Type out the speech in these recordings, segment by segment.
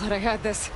Glad I had this.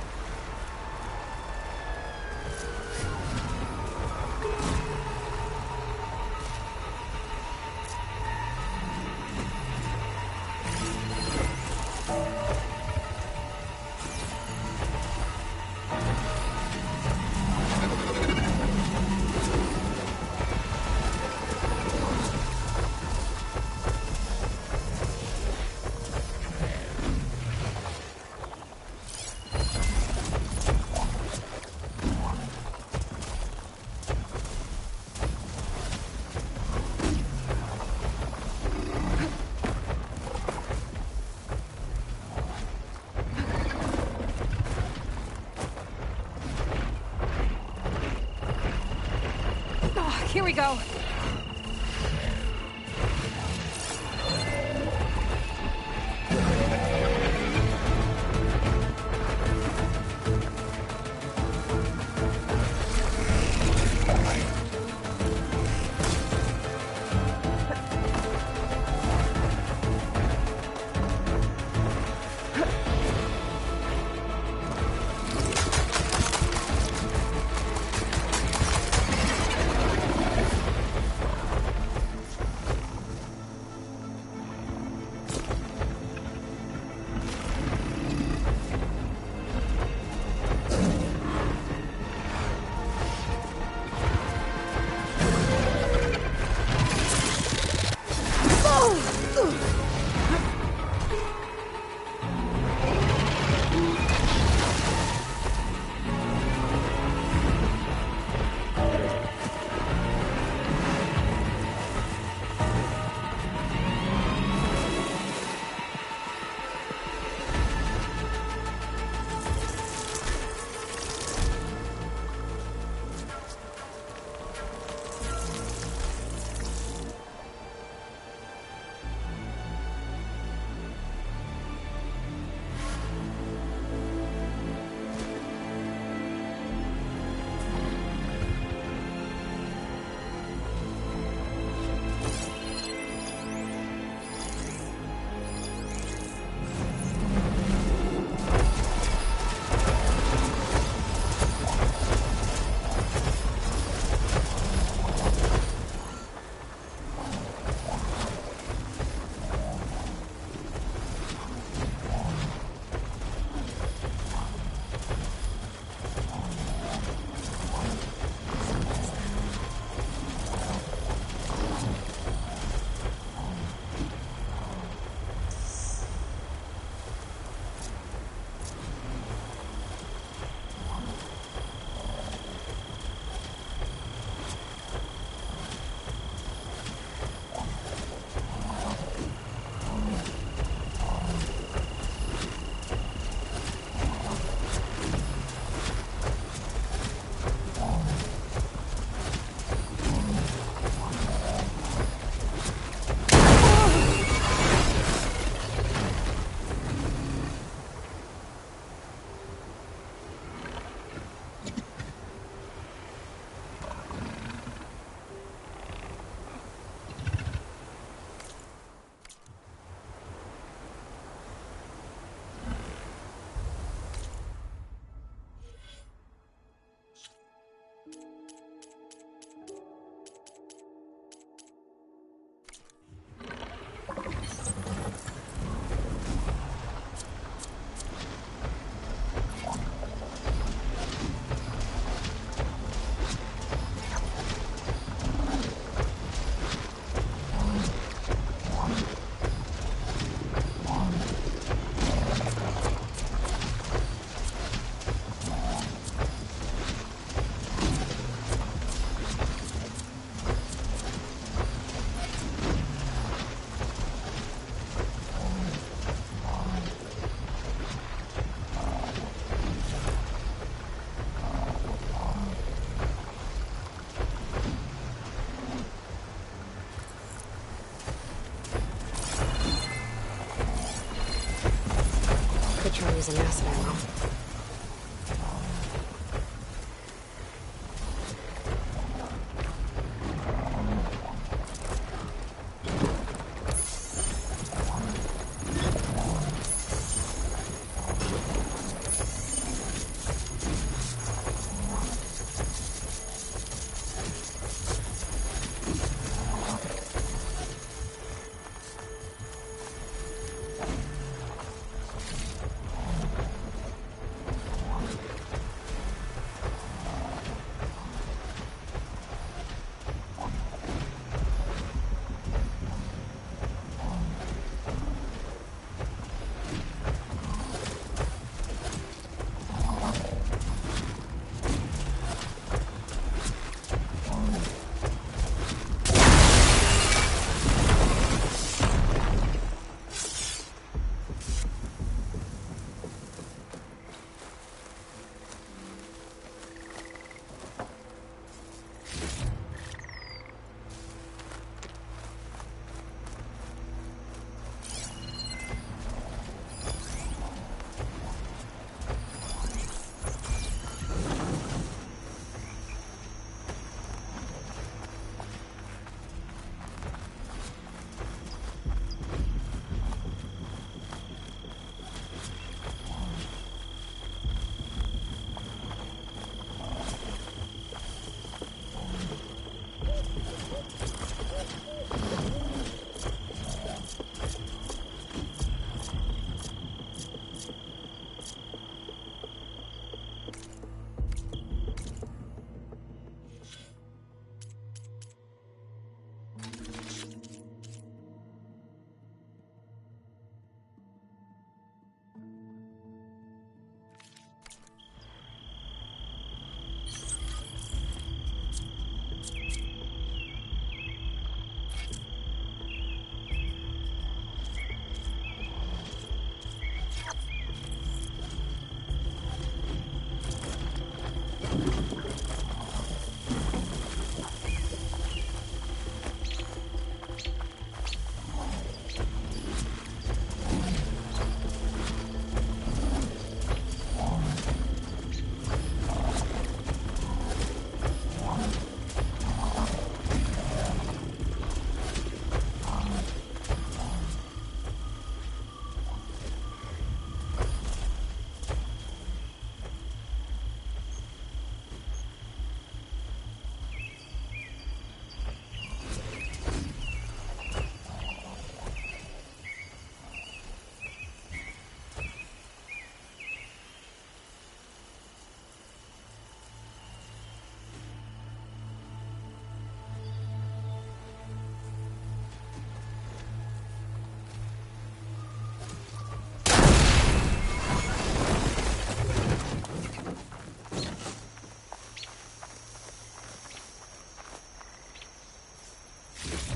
Here we go.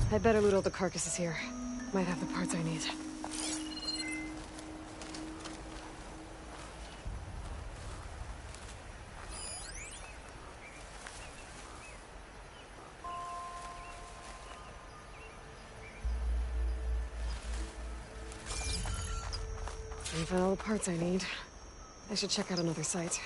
I better loot all the carcasses here. Might have the parts I need. I found all the parts I need. I should check out another site.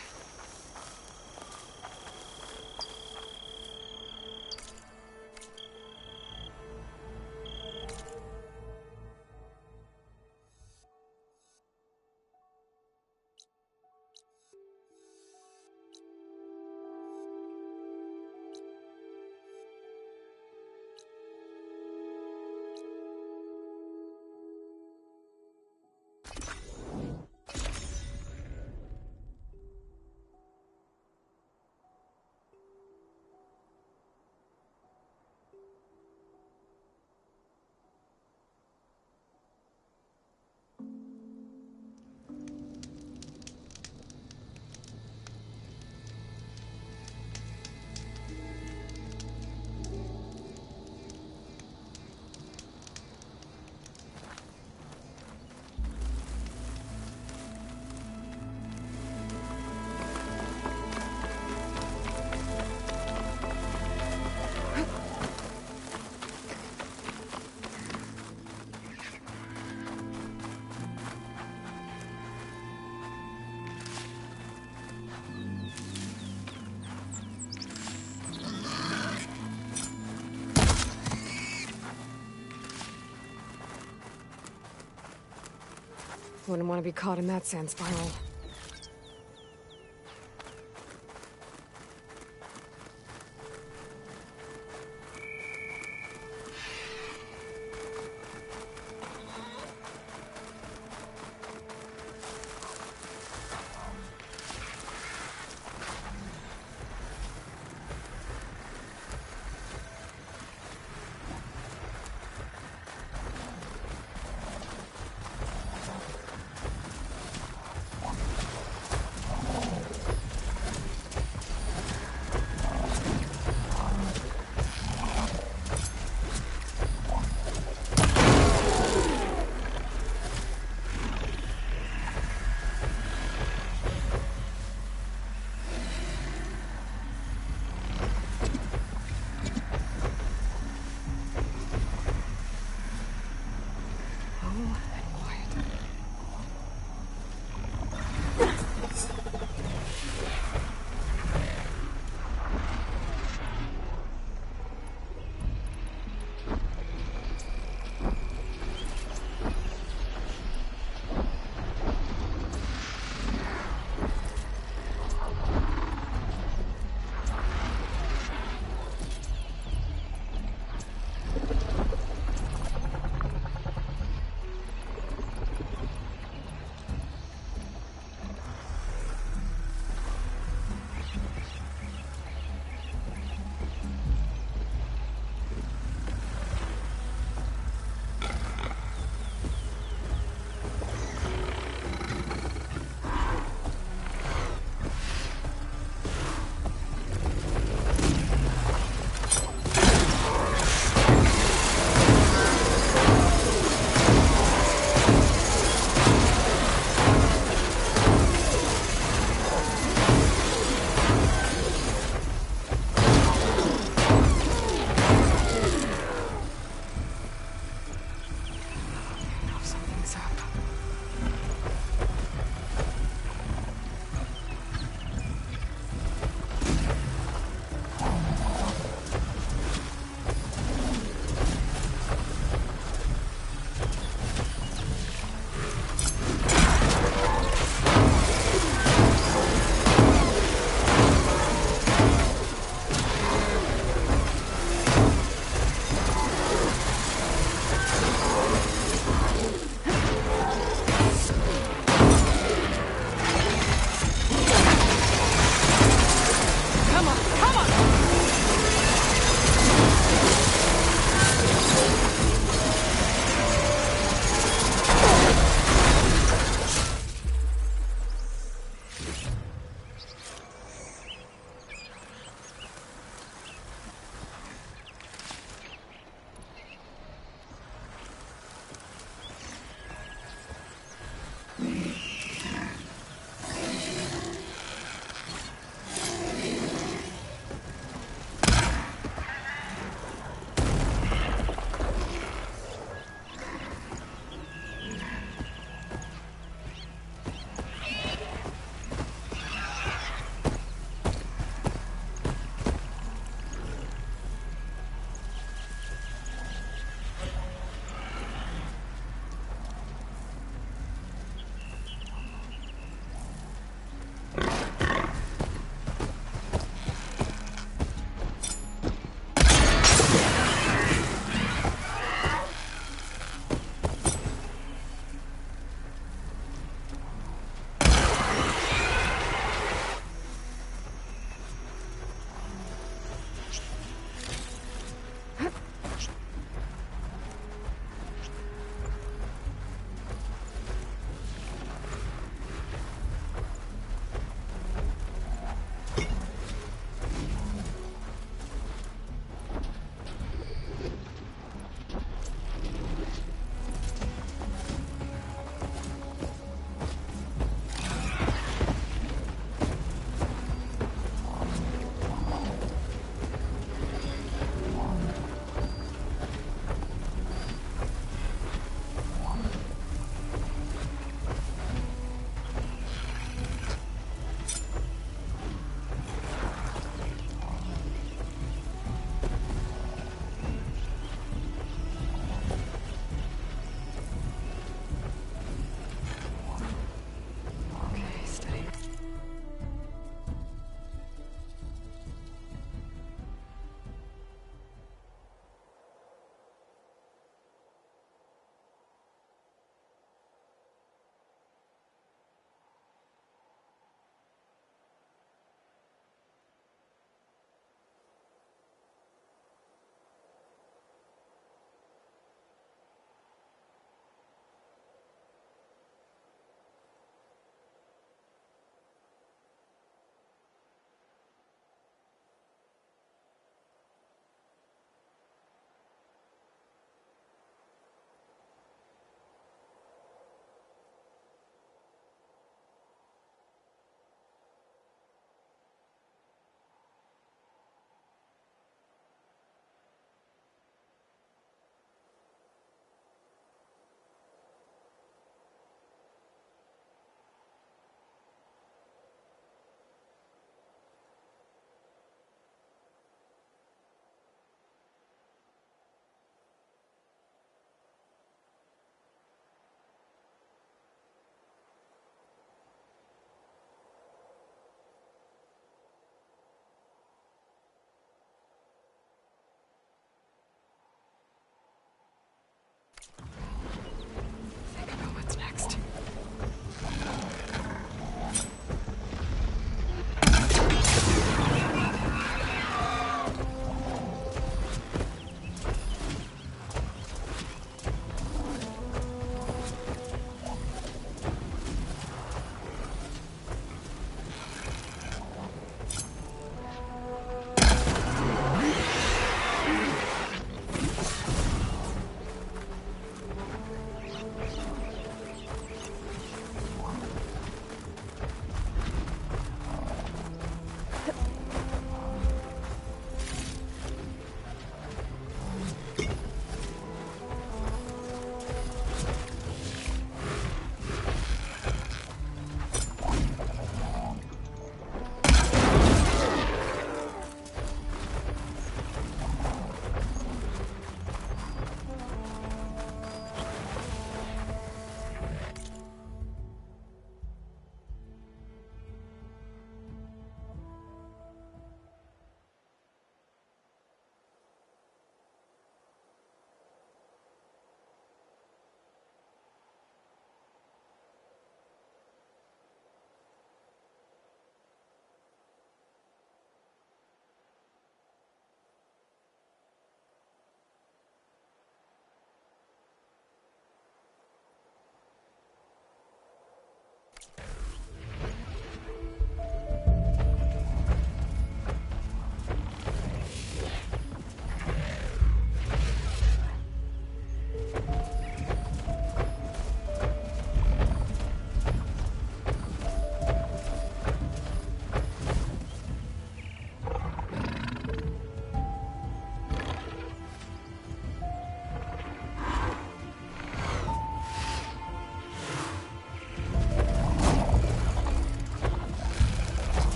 Wouldn't want to be caught in that sand spiral.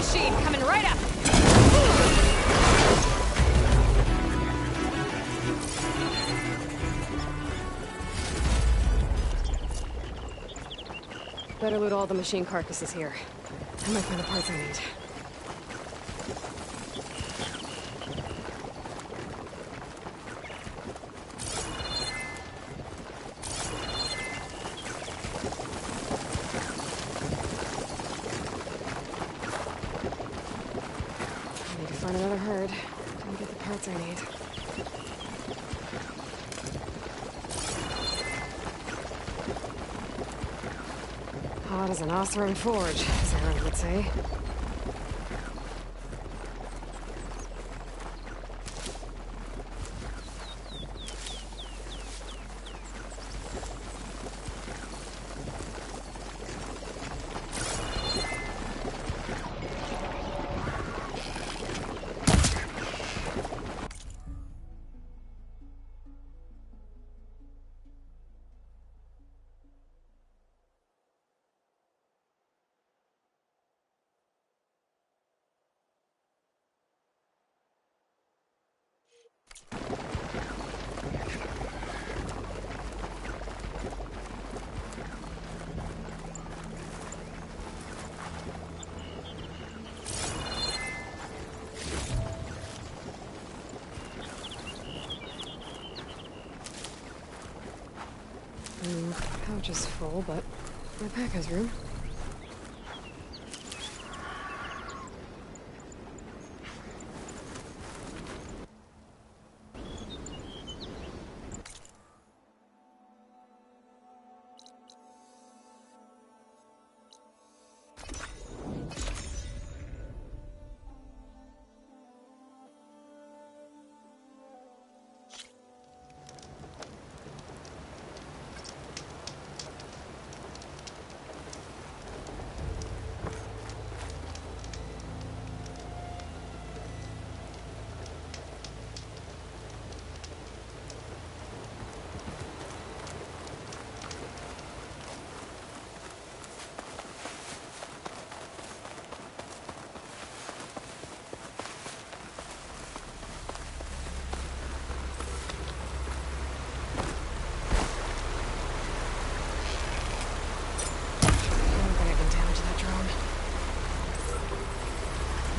machine coming right up! Better loot all the machine carcasses here. I might find the parts I need. I need to find another herd and get the parts I need. Hot as an Oseram forge, as Aaron would say. Pouch is full, but my pack has room.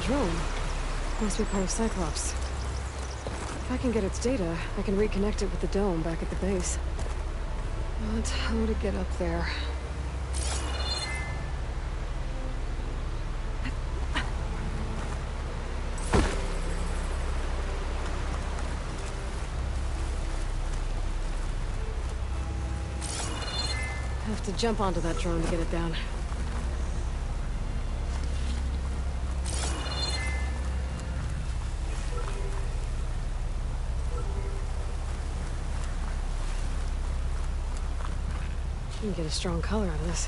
Drone. Must be part of Cyclops. If I can get its data, I can reconnect it with the dome back at the base. But how to get up there? Have to jump onto that drone to get it down. You can get a strong color out of this.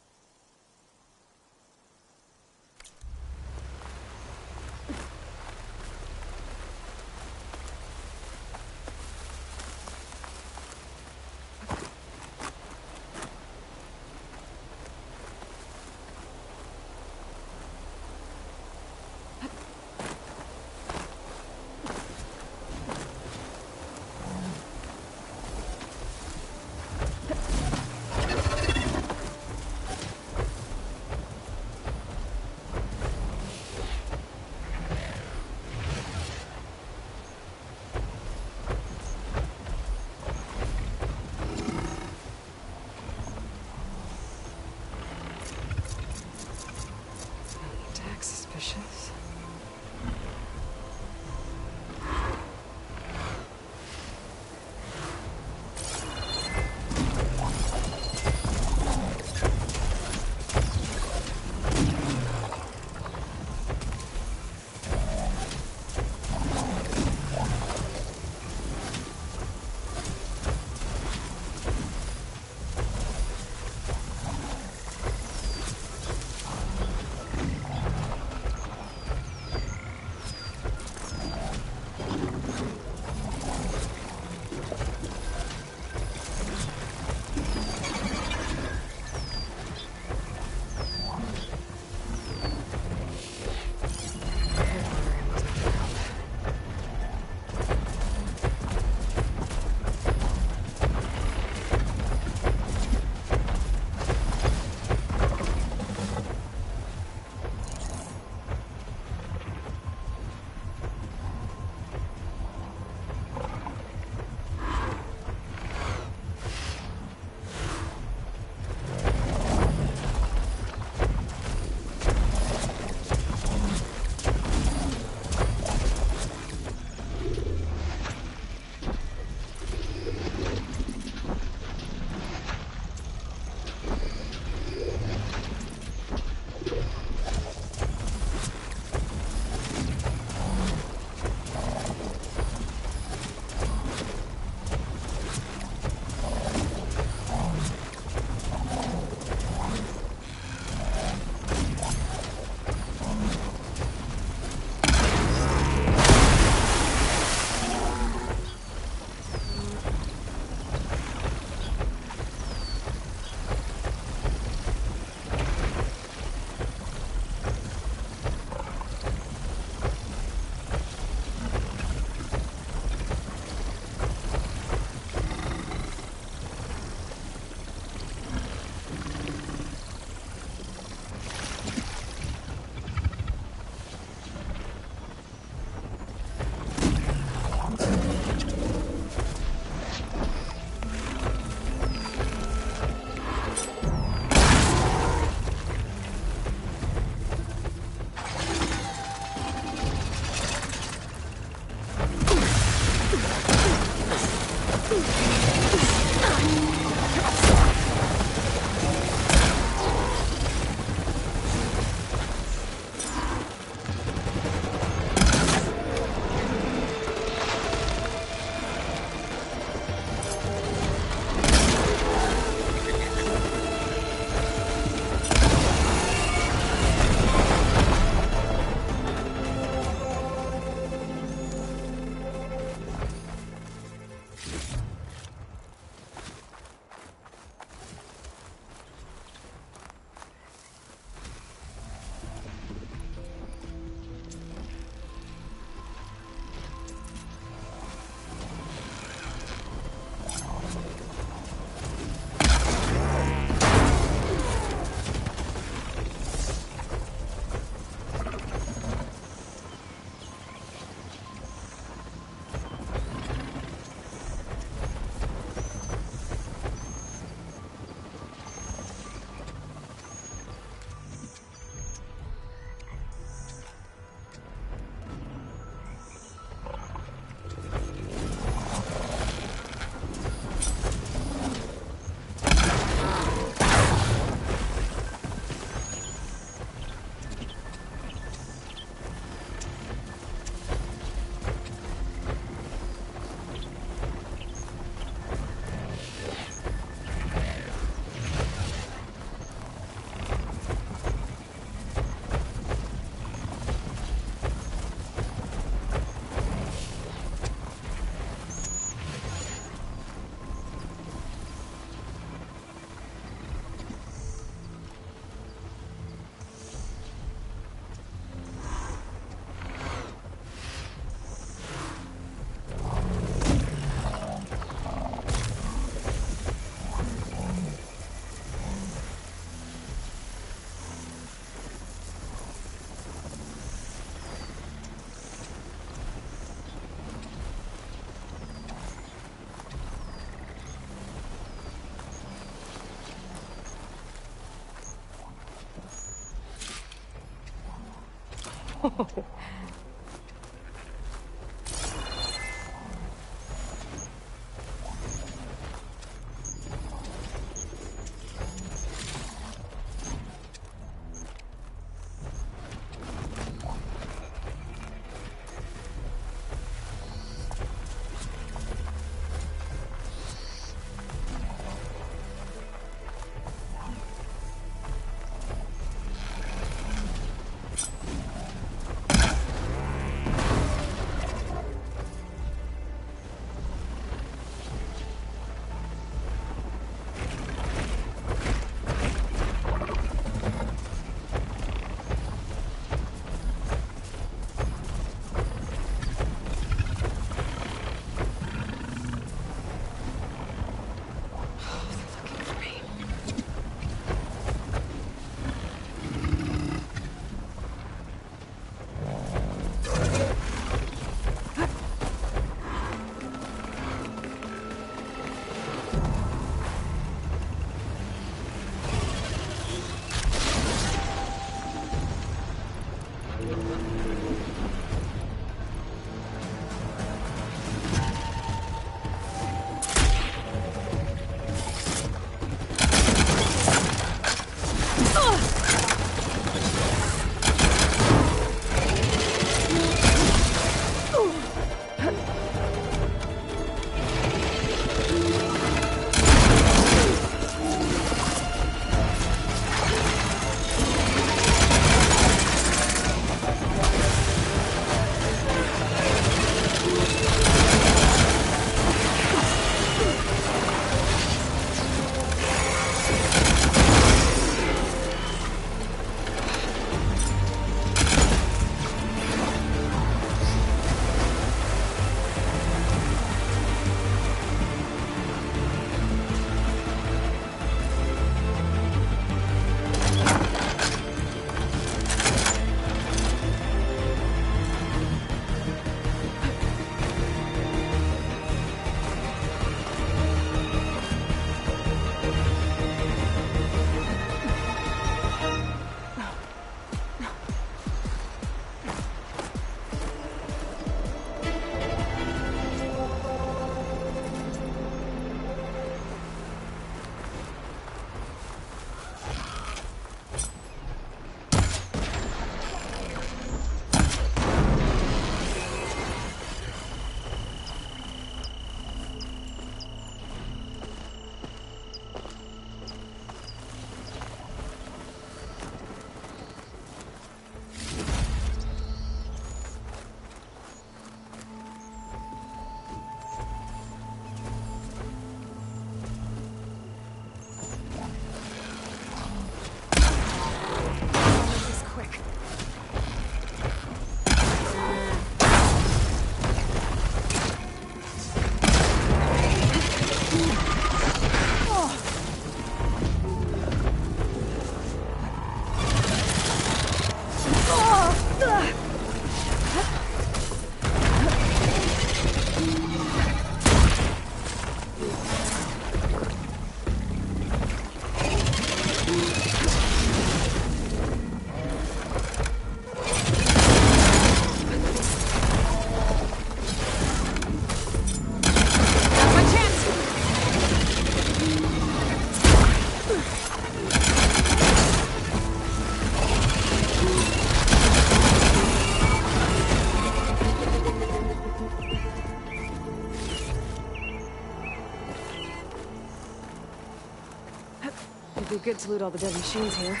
It'd be good to loot all the dead machines here.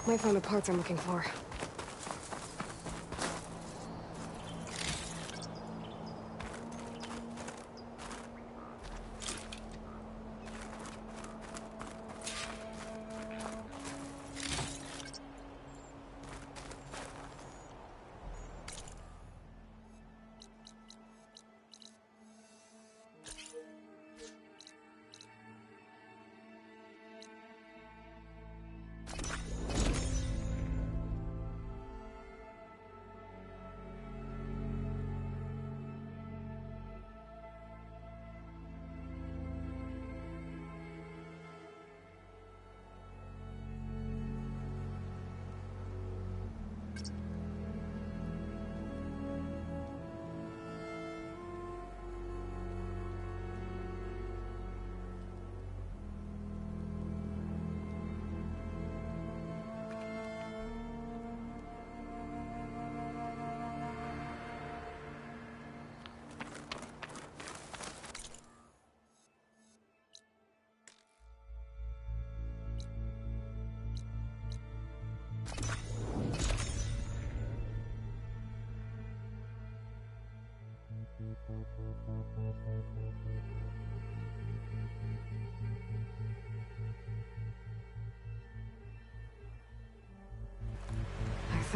Might find the parts I'm looking for.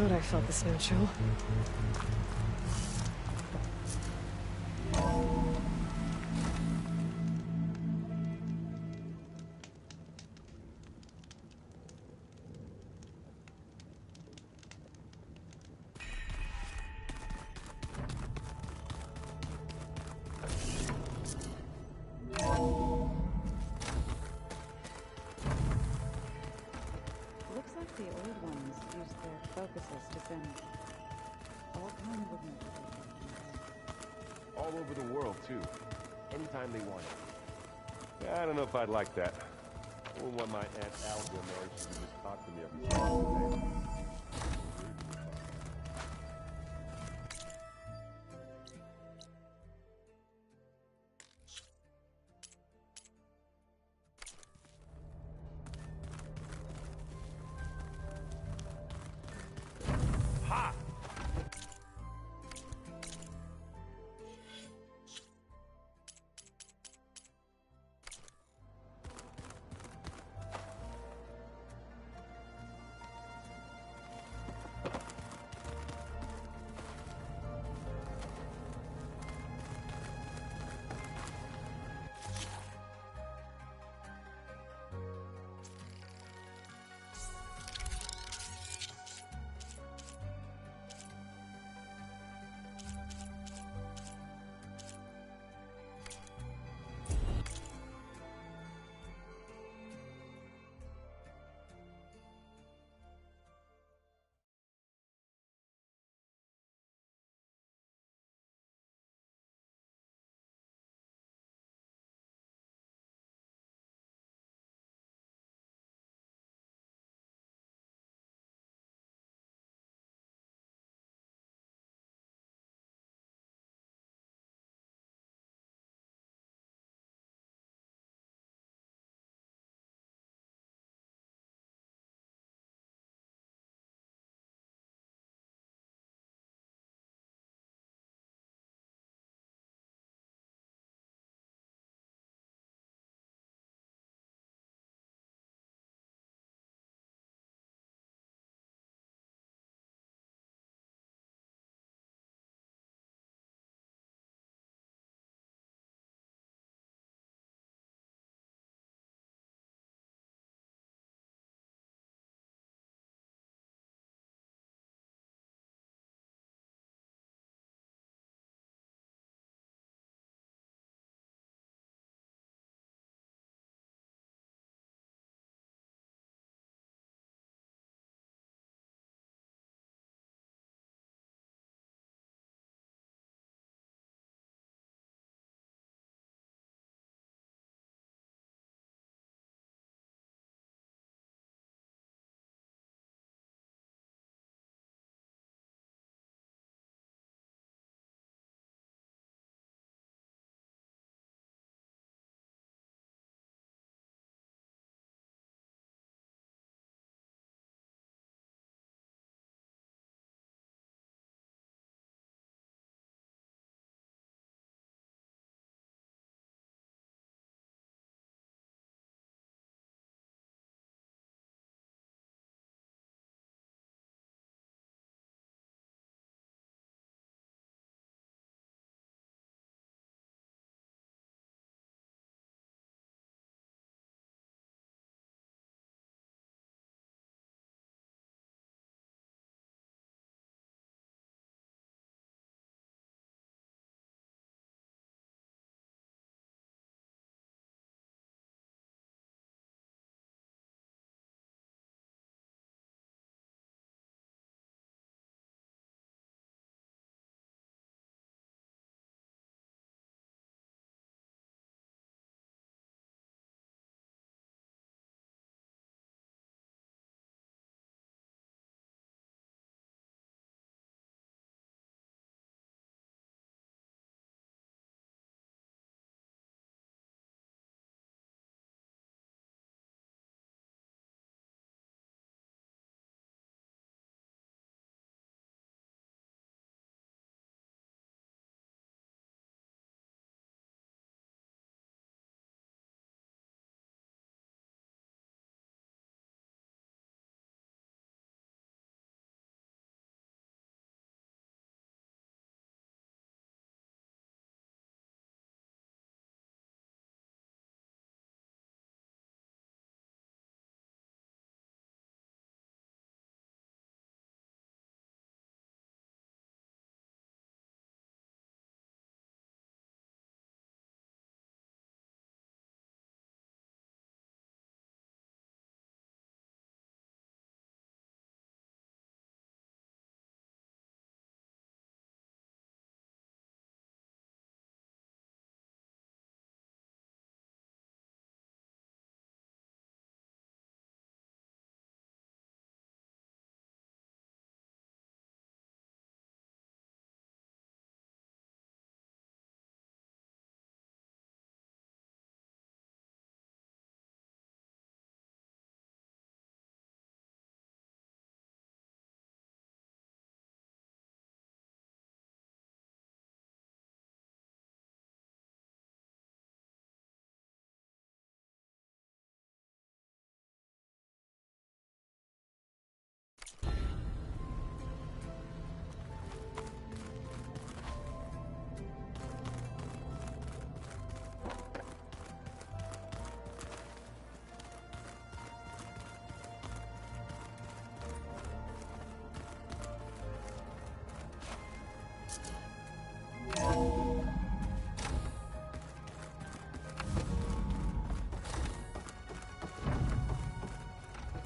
thought I felt the snow chill. Looks like the old ones used their focuses to send all kinds of messages. All over the world, too. Anytime they want it. Yeah, I don't know if I'd like that. I wouldn't want my Aunt Alga knowing she can just talk to me every single day. Ha!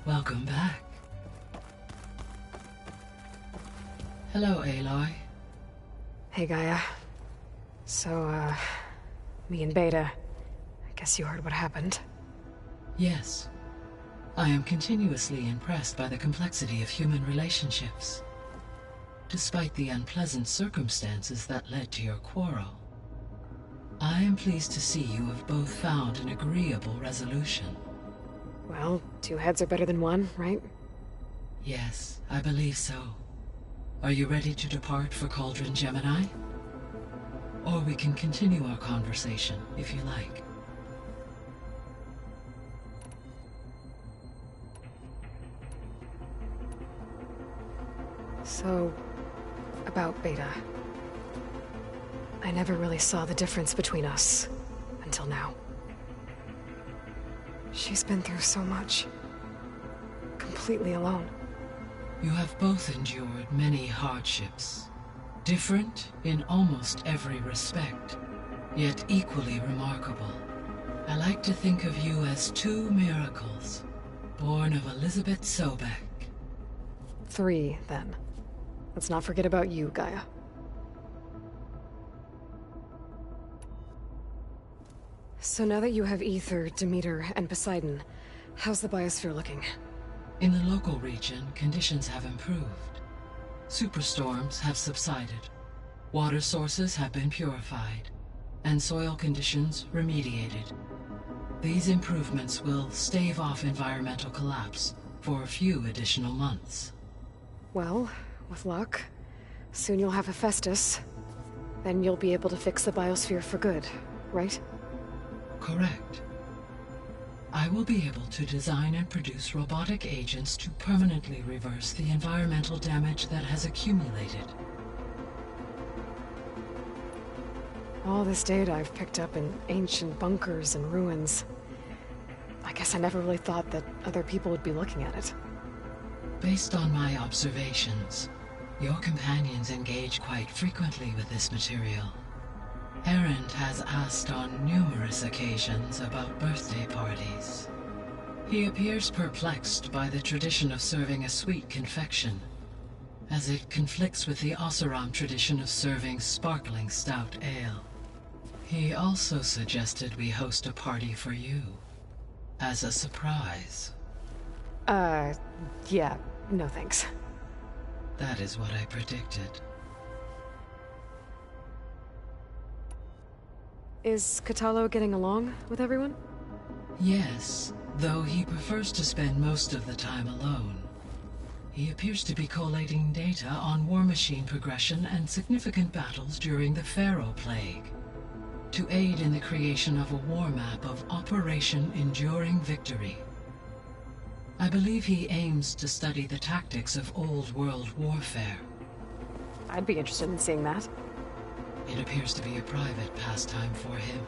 Welcome back. Hello, Aloy. Hey, Gaia. So, me and Beta. I guess you heard what happened. Yes. I am continuously impressed by the complexity of human relationships. Despite the unpleasant circumstances that led to your quarrel, I am pleased to see you have both found an agreeable resolution. Well, two heads are better than one, right? Yes, I believe so. Are you ready to depart for Cauldron Gemini? Or we can continue our conversation, if you like. So, about Beta. I never really saw the difference between us, until now. She's been through so much. Completely alone. You have both endured many hardships. Different in almost every respect, yet equally remarkable. I like to think of you as two miracles, born of Elizabeth Sobek. 3, then. Let's not forget about you, Gaia. So now that you have Aether, Demeter, and Poseidon, how's the biosphere looking? In the local region, conditions have improved. Superstorms have subsided. Water sources have been purified, and soil conditions remediated. These improvements will stave off environmental collapse for a few additional months. Well, with luck, soon you'll have Hephaestus. Then you'll be able to fix the biosphere for good, right? Correct. I will be able to design and produce robotic agents to permanently reverse the environmental damage that has accumulated. All this data I've picked up in ancient bunkers and ruins. I guess I never really thought that other people would be looking at it. Based on my observations, your companions engage quite frequently with this material. Erend has asked on numerous occasions about birthday parties. He appears perplexed by the tradition of serving a sweet confection, as it conflicts with the Oseram tradition of serving sparkling stout ale. He also suggested we host a party for you, as a surprise. Yeah, no thanks. That is what I predicted. Is Kotallo getting along with everyone? Yes, though he prefers to spend most of the time alone. He appears to be collating data on war machine progression and significant battles during the Pharaoh Plague, to aid in the creation of a war map of Operation Enduring Victory. I believe he aims to study the tactics of Old World warfare. I'd be interested in seeing that. It appears to be a private pastime for him.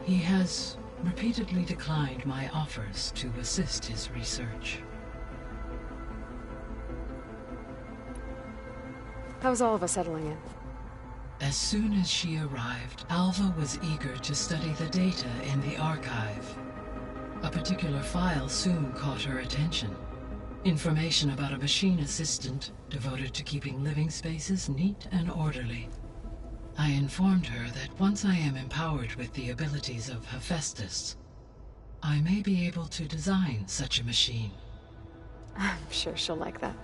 He has repeatedly declined my offers to assist his research. How's all of us settling in? As soon as she arrived, Alva was eager to study the data in the archive. A particular file soon caught her attention. Information about a machine assistant devoted to keeping living spaces neat and orderly. I informed her that once I am empowered with the abilities of Hephaestus, I may be able to design such a machine. I'm sure she'll like that.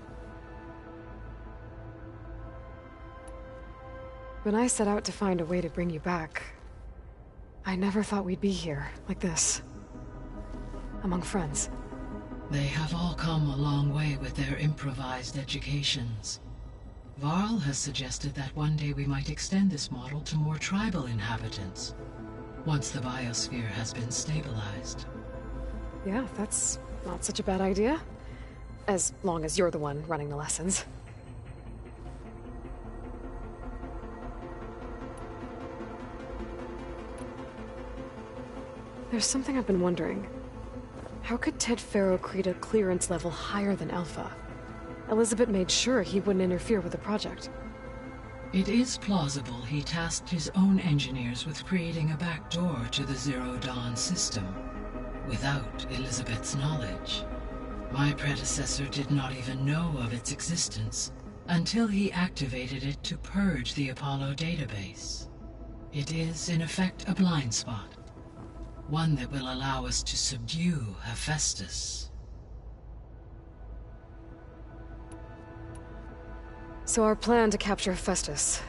When I set out to find a way to bring you back, I never thought we'd be here, like this. Among friends. They have all come a long way with their improvised educations. Varl has suggested that one day we might extend this model to more tribal inhabitants, once the biosphere has been stabilized. Yeah, that's not such a bad idea. As long as you're the one running the lessons. There's something I've been wondering. How could Ted Faro create a clearance level higher than Alpha? Elizabeth made sure he wouldn't interfere with the project. It is plausible he tasked his own engineers with creating a back door to the Zero Dawn system, without Elizabeth's knowledge. My predecessor did not even know of its existence until he activated it to purge the Apollo database. It is, in effect, a blind spot. One that will allow us to subdue Hephaestus. So our plan to capture Hephaestus.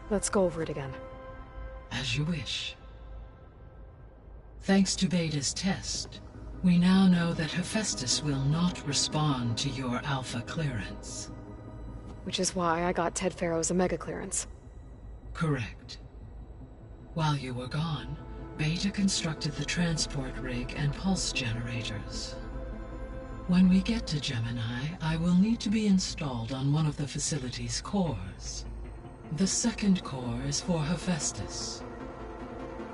Let's go over it again. As you wish. Thanks to Beta's test, we now know that Hephaestus will not respond to your Alpha clearance. Which is why I got Ted Farrow's Omega clearance. Correct. While you were gone, Beta constructed the transport rig and pulse generators. When we get to Gemini, I will need to be installed on one of the facility's cores. The second core is for Hephaestus.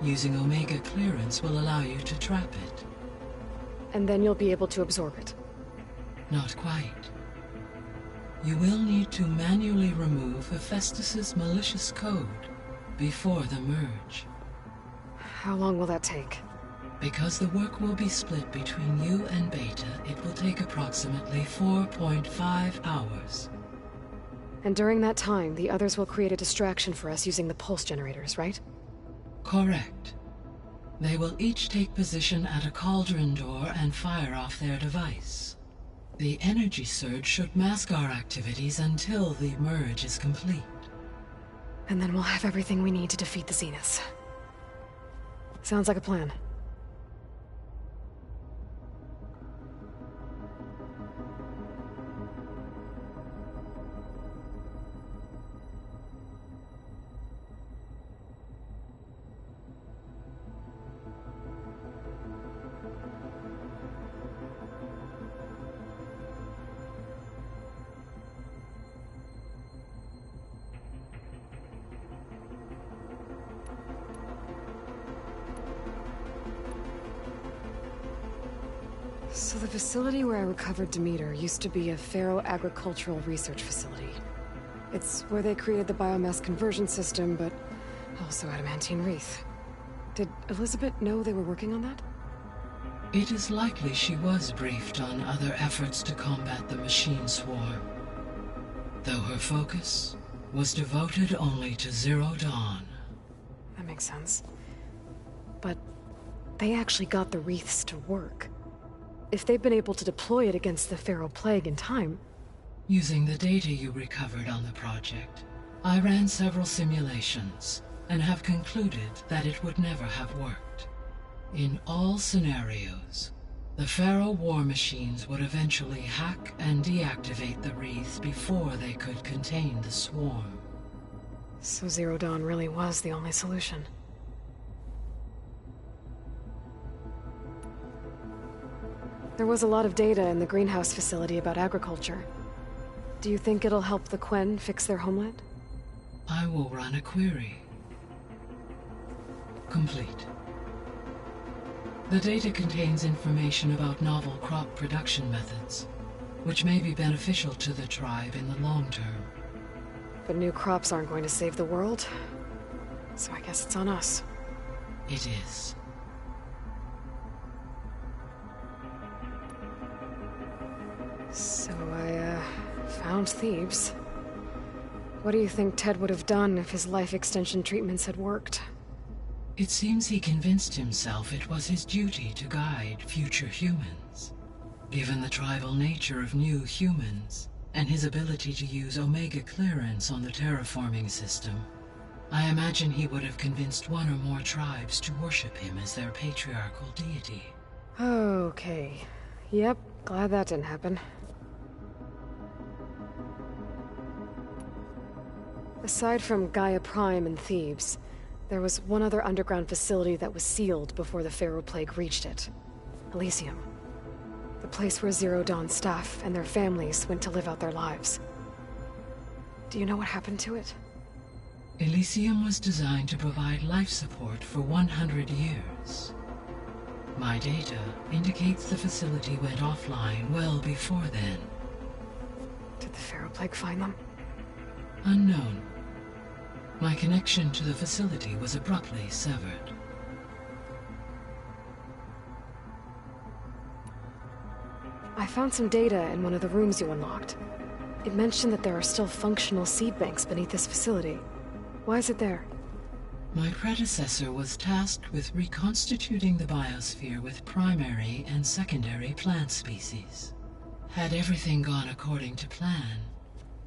Using Omega clearance will allow you to trap it. And then you'll be able to absorb it. Not quite. You will need to manually remove Hephaestus's malicious code before the merge. How long will that take? Because the work will be split between you and Beta, it will take approximately 4.5 hours. And during that time, the others will create a distraction for us using the pulse generators, right? Correct. They will each take position at a cauldron door and fire off their device. The energy surge should mask our activities until the merge is complete. And then we'll have everything we need to defeat the Zeniths. Sounds like a plan. So the facility where I recovered Demeter used to be a Faro agricultural research facility. It's where they created the biomass conversion system, but also adamantine wreath. Did Elizabeth know they were working on that? It is likely she was briefed on other efforts to combat the machine swarm, though her focus was devoted only to Zero Dawn. That makes sense. But they actually got the wreaths to work. If they've been able to deploy it against the Faro Plague in time... Using the data you recovered on the project, I ran several simulations and have concluded that it would never have worked. In all scenarios, the Faro war machines would eventually hack and deactivate the wreaths before they could contain the swarm. So Zero Dawn really was the only solution. There was a lot of data in the greenhouse facility about agriculture. Do you think it'll help the Quen fix their homeland? I will run a query. Complete. The data contains information about novel crop production methods, which may be beneficial to the tribe in the long term. But new crops aren't going to save the world, so I guess it's on us. It is. So I, found Thebes. What do you think Ted would have done if his life extension treatments had worked? It seems he convinced himself it was his duty to guide future humans. Given the tribal nature of new humans, and his ability to use Omega clearance on the terraforming system, I imagine he would have convinced one or more tribes to worship him as their patriarchal deity. Okay. Yep, glad that didn't happen. Aside from Gaia Prime and Thebes, there was one other underground facility that was sealed before the Faro Plague reached it. Elysium. The place where Zero Dawn staff and their families went to live out their lives. Do you know what happened to it? Elysium was designed to provide life support for 100 years. My data indicates the facility went offline well before then. Did the Faro Plague find them? Unknown. My connection to the facility was abruptly severed. I found some data in one of the rooms you unlocked. It mentioned that there are still functional seed banks beneath this facility. Why is it there? My predecessor was tasked with reconstituting the biosphere with primary and secondary plant species. Had everything gone according to plan,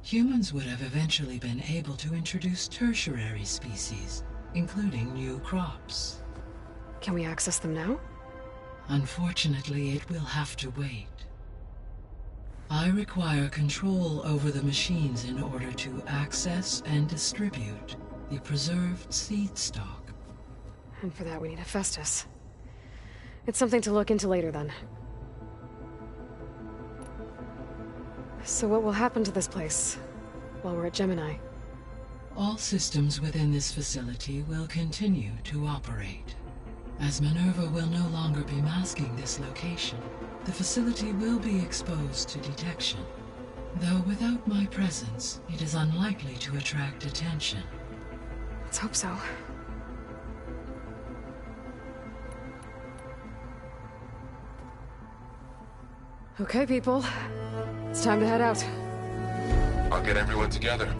humans would have eventually been able to introduce tertiary species, including new crops. Can we access them now? Unfortunately, it will have to wait. I require control over the machines in order to access and distribute the preserved seed stock. And for that we need Hephaestus. It's something to look into later then. So what will happen to this place while we're at Gemini? All systems within this facility will continue to operate. As Minerva will no longer be masking this location, the facility will be exposed to detection. Though without my presence, it is unlikely to attract attention. Let's hope so. Okay, people. It's time to head out. I'll get everyone together.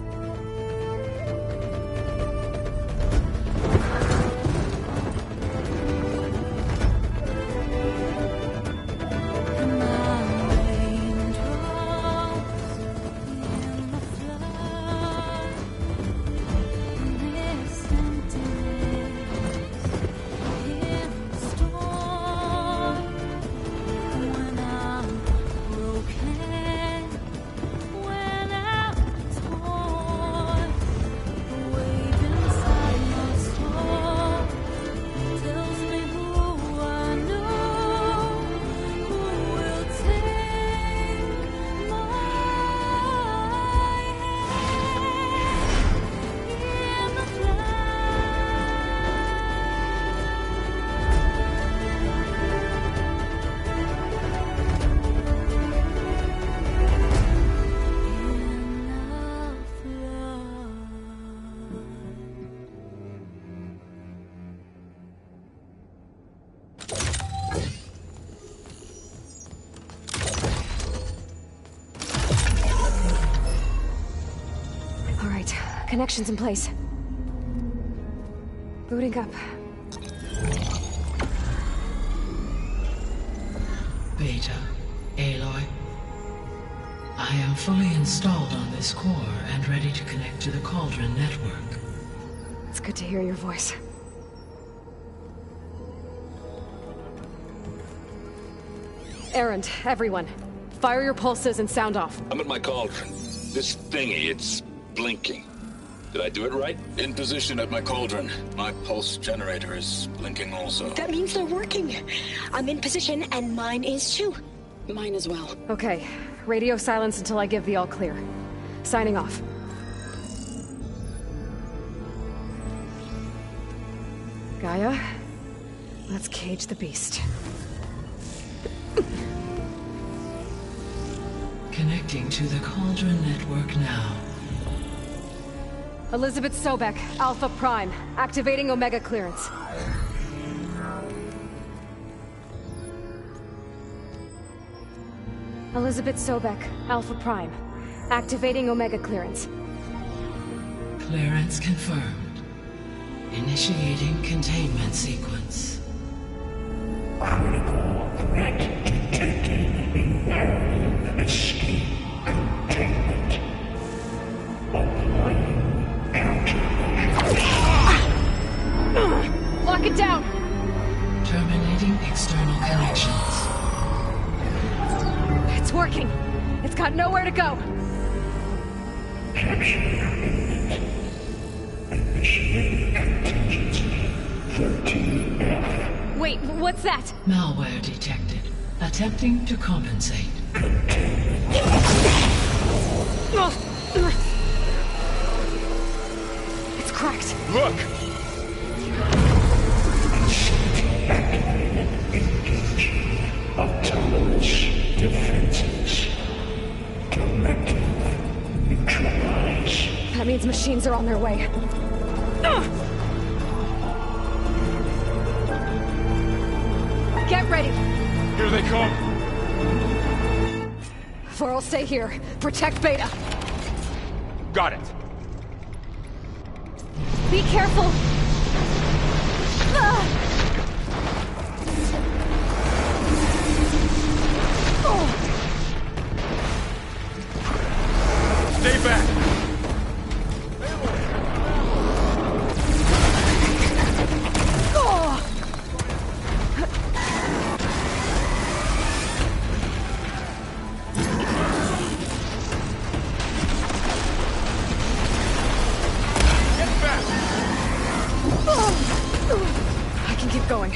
Connections in place. Booting up. Beta, Aloy. I am fully installed on this core and ready to connect to the Cauldron network. It's good to hear your voice. Erend, everyone. Fire your pulses and sound off. I'm at my Cauldron. This thingy, it's blinking. Did I do it right? In position at my Cauldron. My pulse generator is blinking also. That means they're working. I'm in position, and mine is too. Mine as well. Okay. Radio silence until I give the all clear. Signing off. Gaia, let's cage the beast. Connecting to the Cauldron network now. Elizabeth Sobek, Alpha Prime, activating Omega clearance. Elizabeth Sobek, Alpha Prime, activating Omega clearance. Clearance confirmed. Initiating containment sequence. Critical threat detected in area escape containment. Applying Lock it down! Terminating external connections. It's working! It's got nowhere to go! Capture imminent. Initiating contingency 13F. Wait, what's that? Malware detected. Attempting to compensate. It's cracked. Look! Engaging autonomous defenses. Directive neutralize. That means machines are on their way. Get ready! Here they come! Vorl, stay here. Protect Beta. Got it. Be careful! Ah! Oh. Stay back! Oh. I can keep going.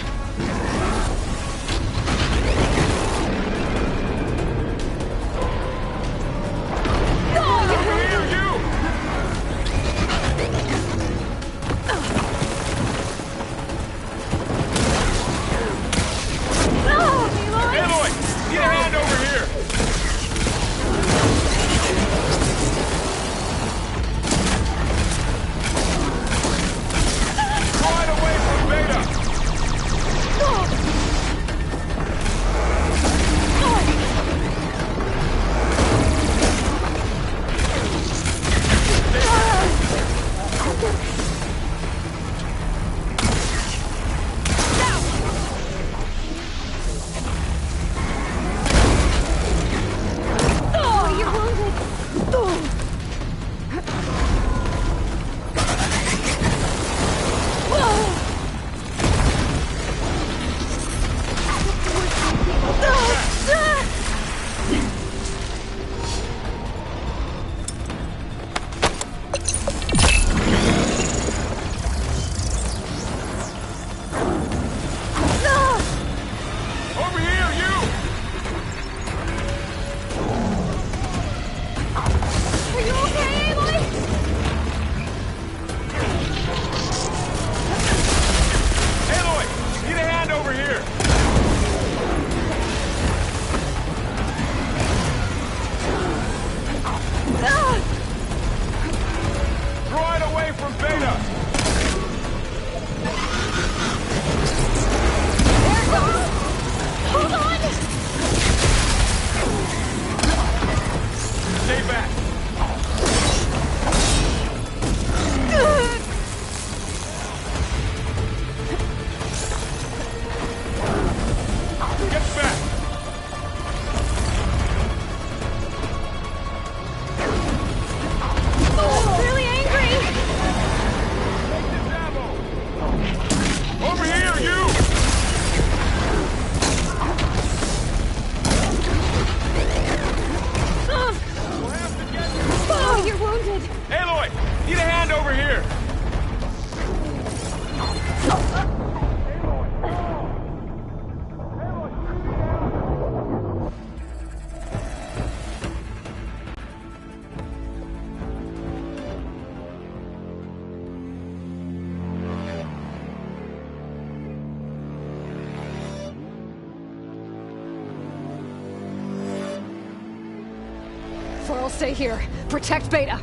Vorl, stay here. Protect Beta.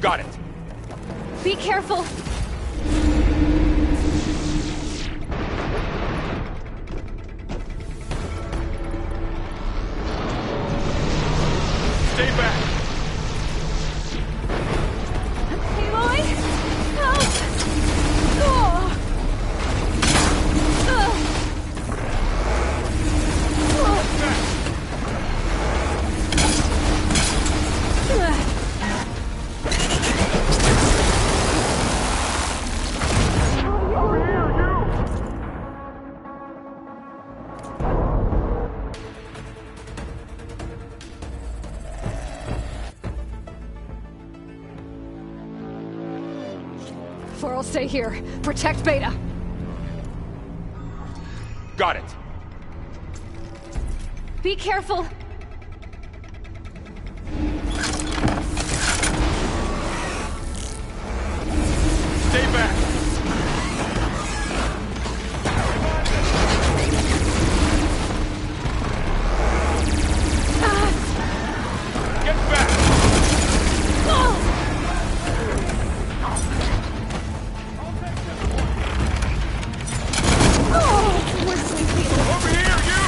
Got it. Be careful. Stay back. Aloy! Help! Oh. Vorl, stay here. Protect Beta. Got it. Be careful. Stay back. Get back. We're sleeping. Over here, you!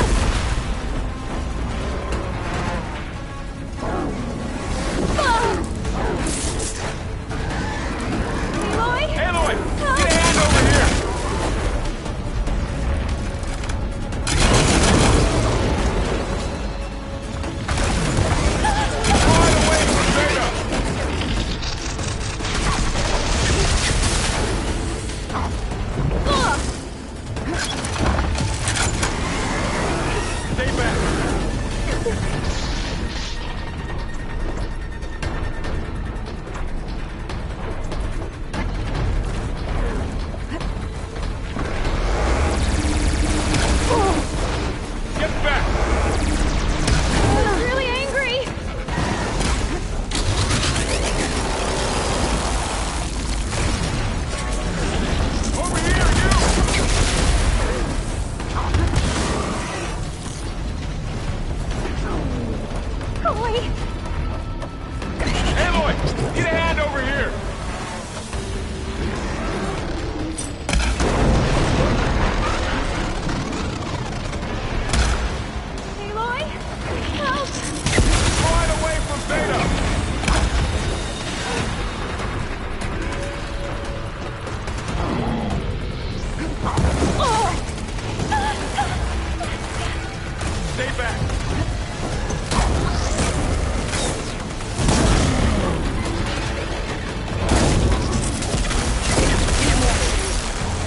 Stay back!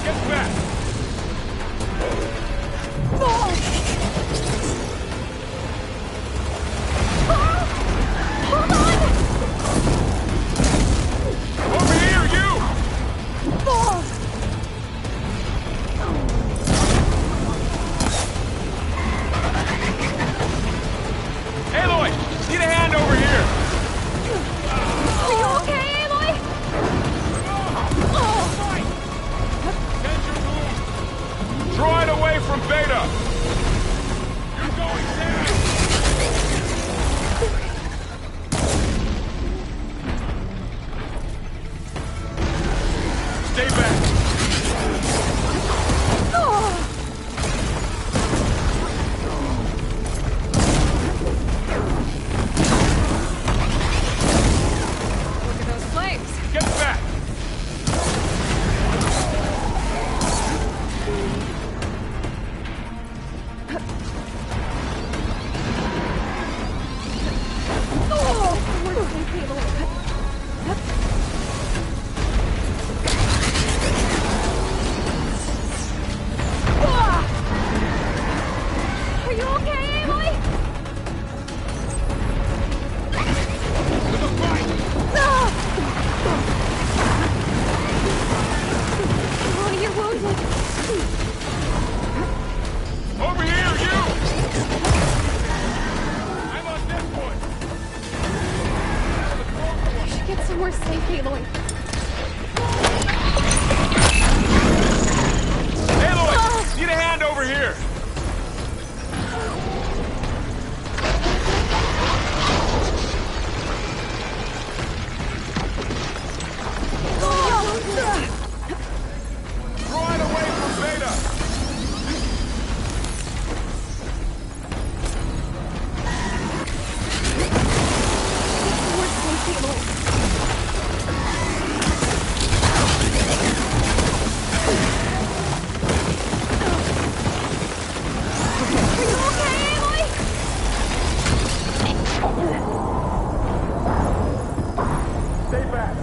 Get back! Over here, you! Aloy! Need a hand over here! Are you okay, Aloy? Get your move! Droid away from Beta! You're going down! Stay back! Look at those flames. Get back! Are you okay, Aloy? To the fight! Oh, you're wounded. Over here, you! I'm on this one! You should get somewhere safe, Aloy. Aloy! Need a hand over here! Droid away from Beta! Somewhere safe, Aloy. Are you okay, Aloy? Stay back!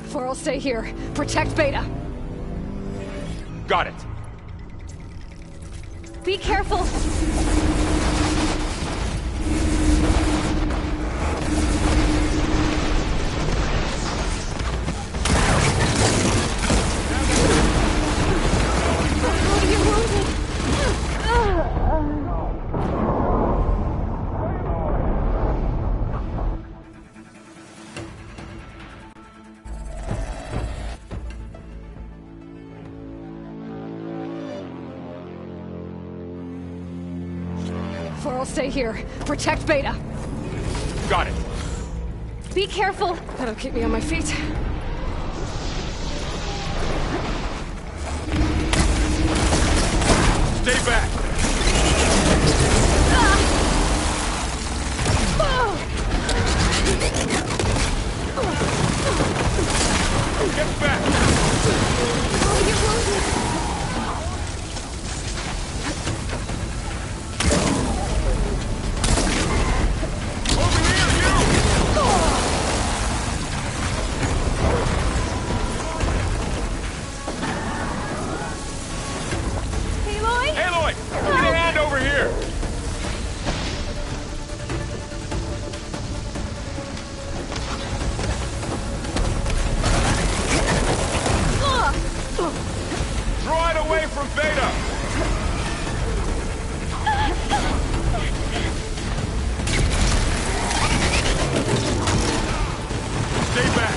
For'll stay here. Protect Beta. Got it! Be careful. Oh, you're wounded. For'll stay here. Protect Beta. Got it! Be careful. That'll keep me on my feet. Stay back! Get back! Oh, you're wounded. Over here, you! Aloy? Aloy! Need a hand over here! Droid away from Beta! Stay back!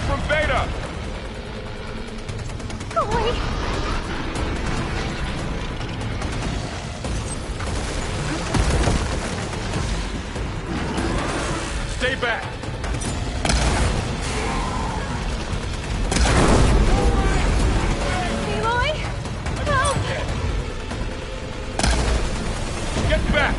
from Beta! Go away! Stay back! Aloy! Help! Get back!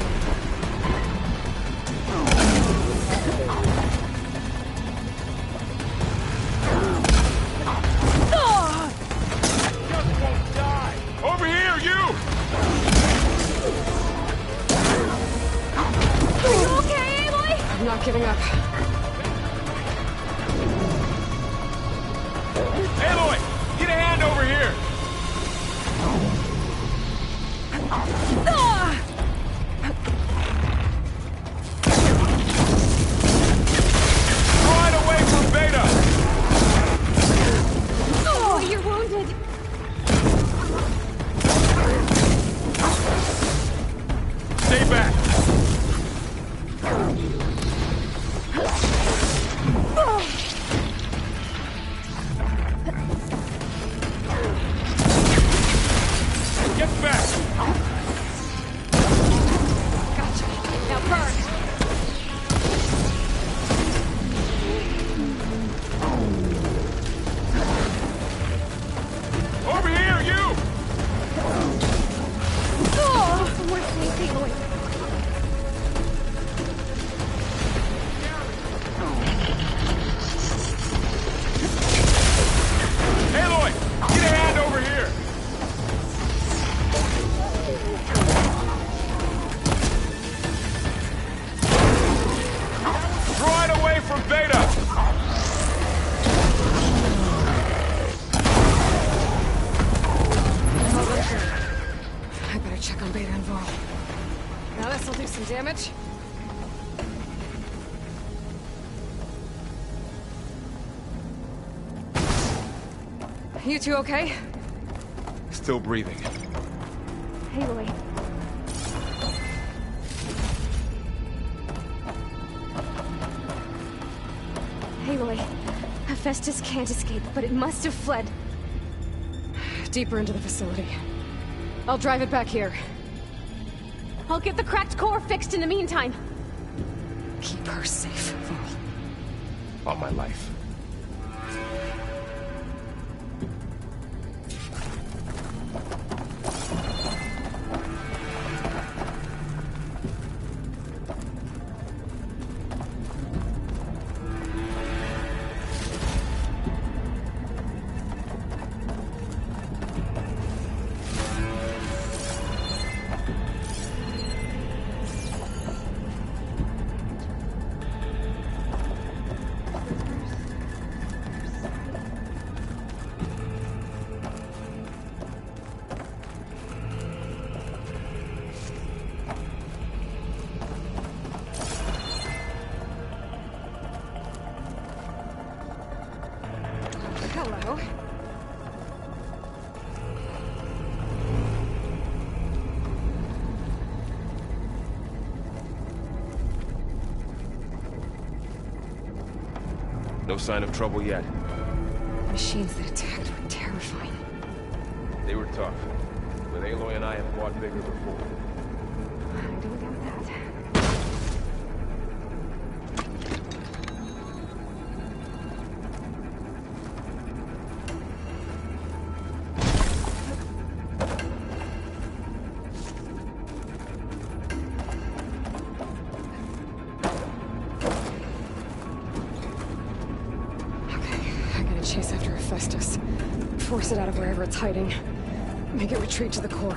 Just won't die! Over here, you! Are you okay, Aloy? I'm not giving up. Aloy! Get a hand over here! Right away from Beta! Oh, you're wounded. Stay back! Get back! Gotcha. Now burn. Over here, you! More safe, Aloy. Aloy! Get a hand over here! Right away from Beta! I better check on Beta and Varl. Now this'll do some damage. You two okay? Still breathing. Aloy. Aloy. Hephaestus can't escape, but it must have fled. Deeper into the facility. I'll drive it back here. I'll get the cracked core fixed in the meantime. Keep her safe, Varl. On my life. Hello. No sign of trouble yet. The machines that attacked were terrifying. They were tough, but Aloy and I have fought bigger before. I don't doubt that. Chase after Hephaestus. Force it out of wherever it's hiding. Make it retreat to the core.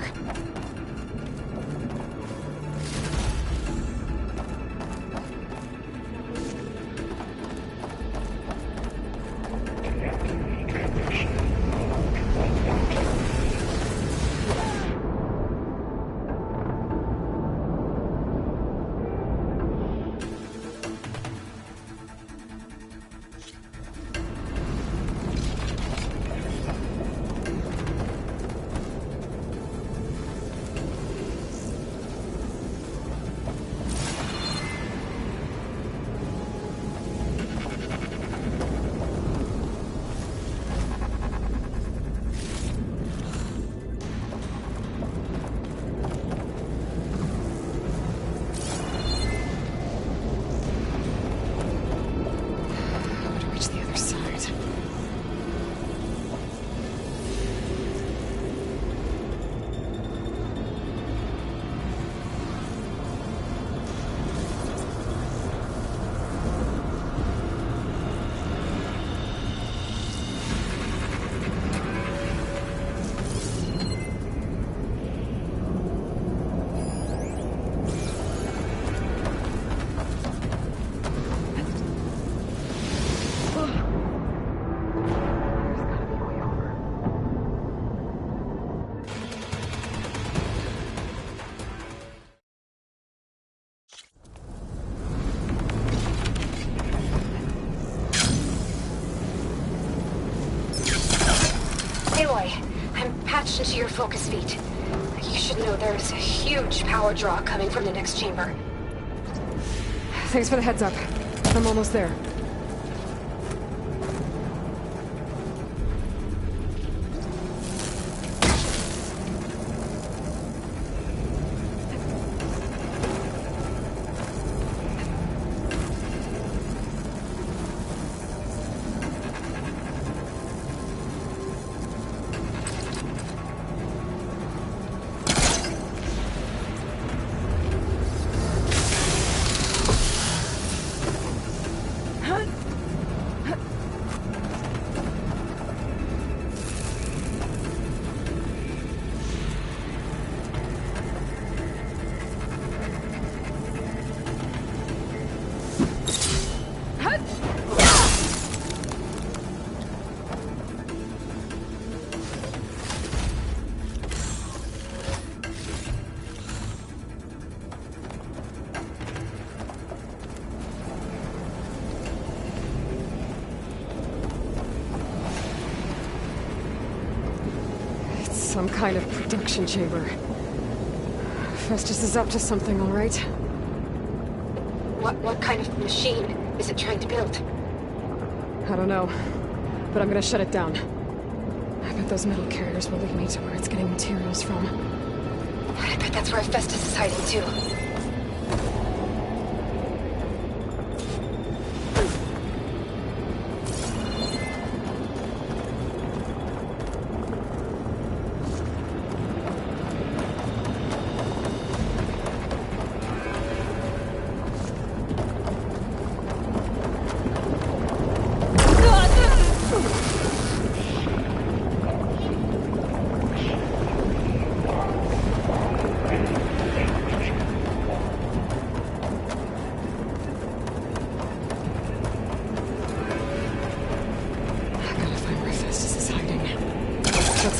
Aloy, I'm patched into your focus feed. You should know there's a huge power draw coming from the next chamber. Thanks for the heads up. I'm almost there. Some kind of production chamber. Festus is up to something, all right? What kind of machine is it trying to build? I don't know, but I'm gonna shut it down. I bet those metal carriers will lead me to where it's getting materials from. I bet that's where Festus is hiding too.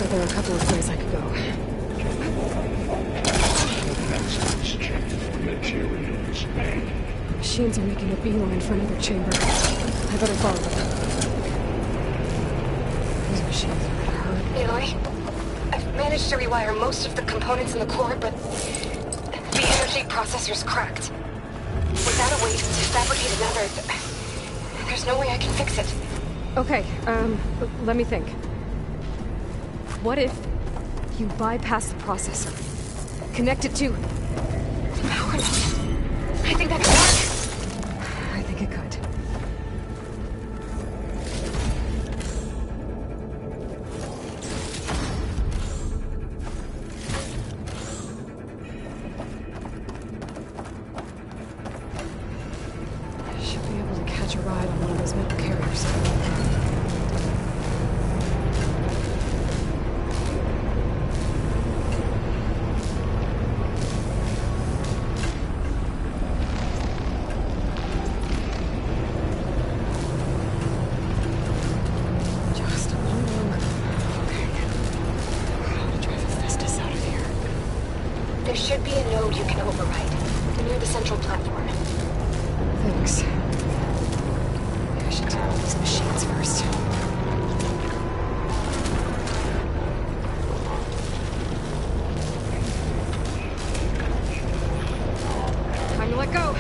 There are a couple of ways I could go. Machines are making a beeline for another chamber. I better follow them. These machines are gonna hurt. Aloy, I've managed to rewire most of the components in the core, but the energy processor's cracked. Without a way to fabricate another, there's no way I can fix it. Okay, let me think. What if you bypass the processor? Connect it to power net? I think that could work. I think it could. I should be able to catch a ride on one of those metal carriers. There should be a node you can override, near the central platform. Thanks. I should deal with these machines first. Time to let go!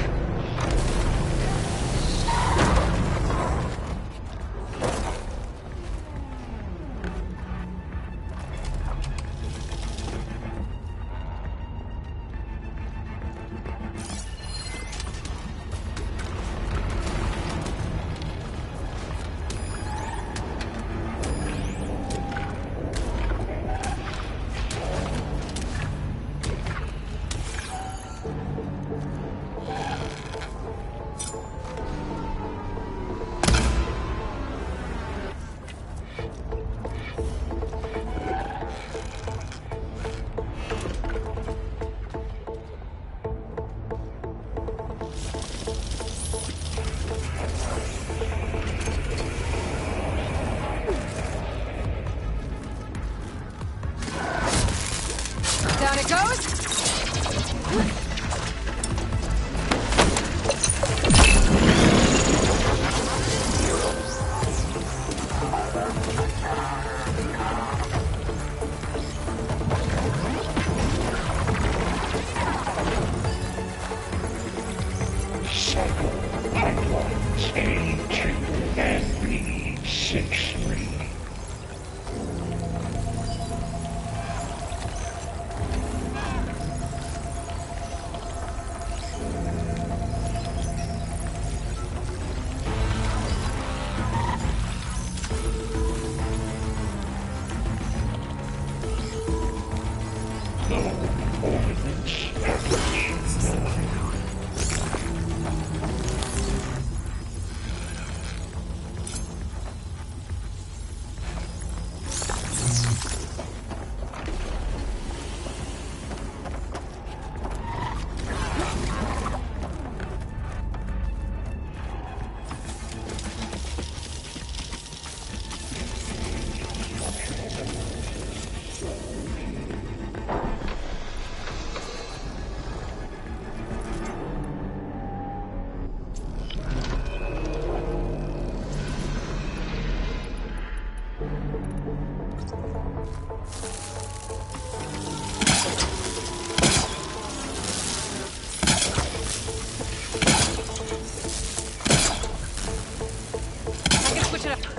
switch it up.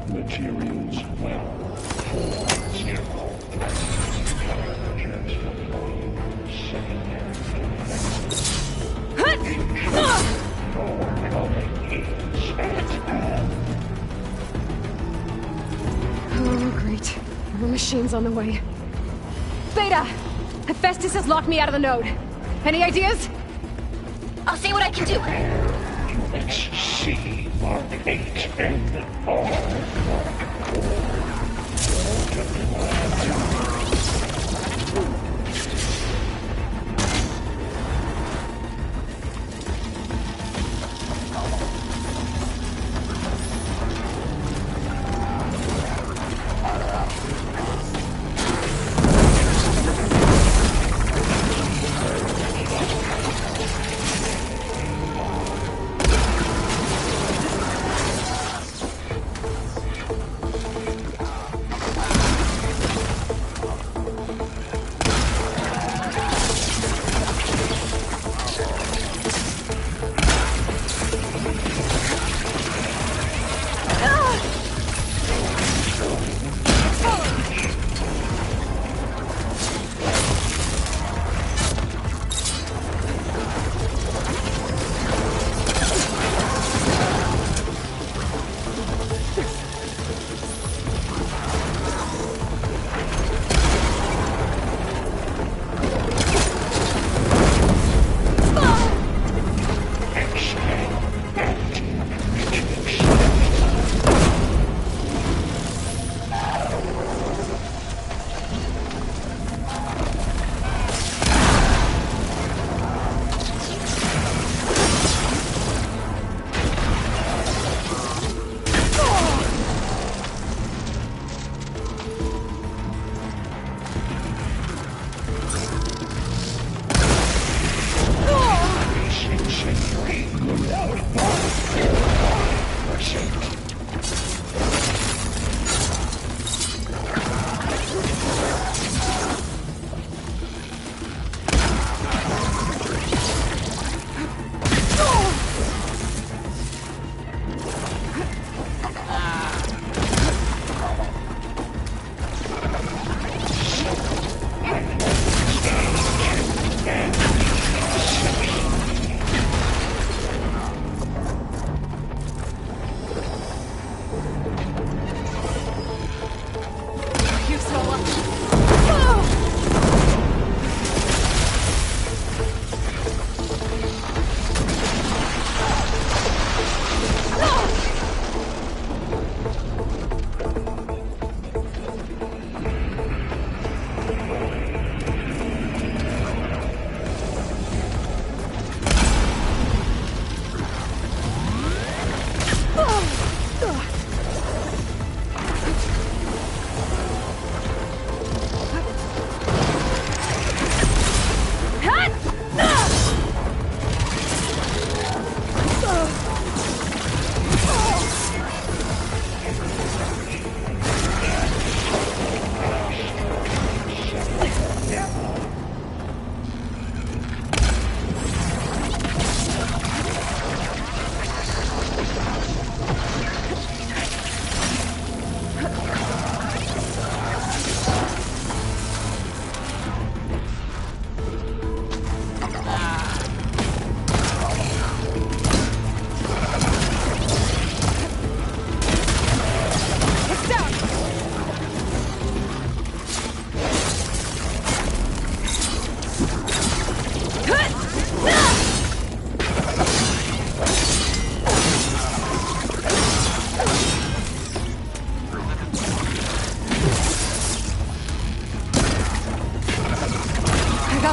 Materials well. 4-0. Secondary effects. Your coming is at hand. Oh, great. More machines on the way. Beta! Hephaestus has locked me out of the node. Any ideas? I'll see what I can do. XC Mark 8 and R Mark 4.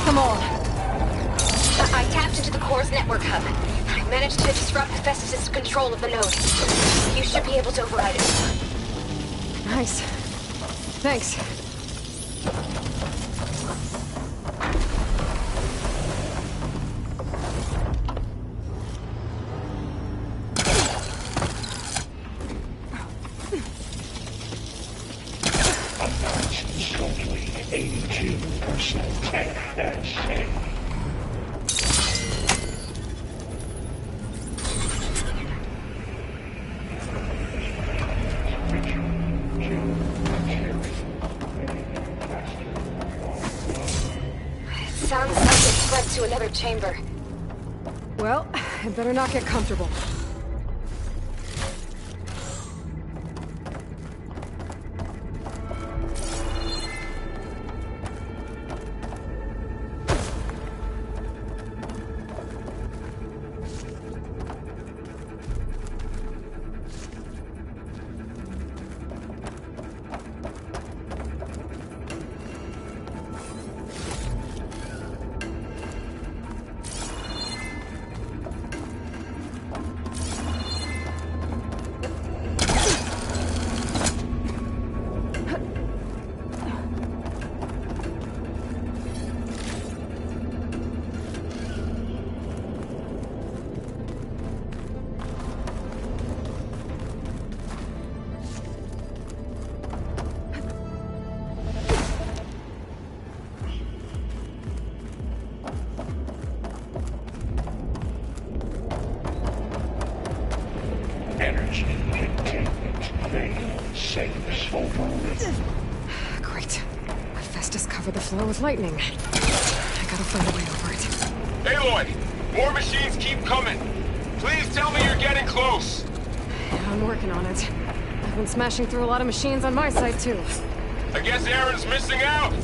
got them all. I tapped into the core's network hub. I managed to disrupt Hephaestus' control of the node. You should be able to override it. Nice. Thanks. Complete 82% tech, that's it. Sounds like it spread to another chamber. Well, I better not get comfortable. Energy containment failed. Saves over. Great. Hephaestus covered the floor with lightning. I gotta find a way over it. Aloy! More machines keep coming! Please tell me you're getting close! Yeah, I'm working on it. I've been smashing through a lot of machines on my side, too. I guess Aaron's missing out!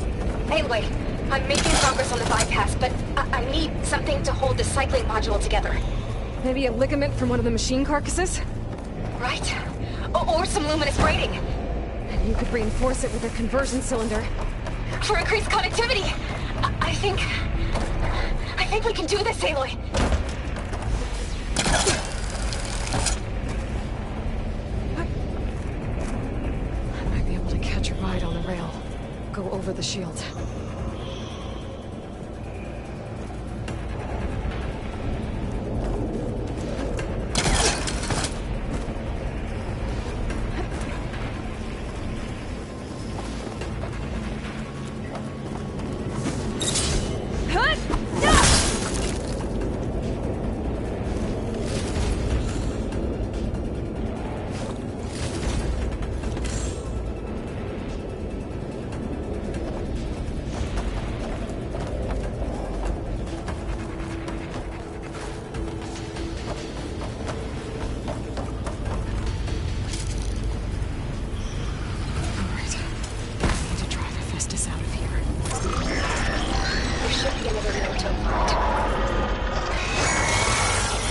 Anyway, I'm making progress on the bypass, but I need something to hold the cycling module together. Maybe a ligament from one of the machine carcasses? Right? Or some luminous braiding. And you could reinforce it with a conversion cylinder. For increased connectivity! I think we can do this, Aloy! I might be able to catch a ride on the rail. Go over the shield.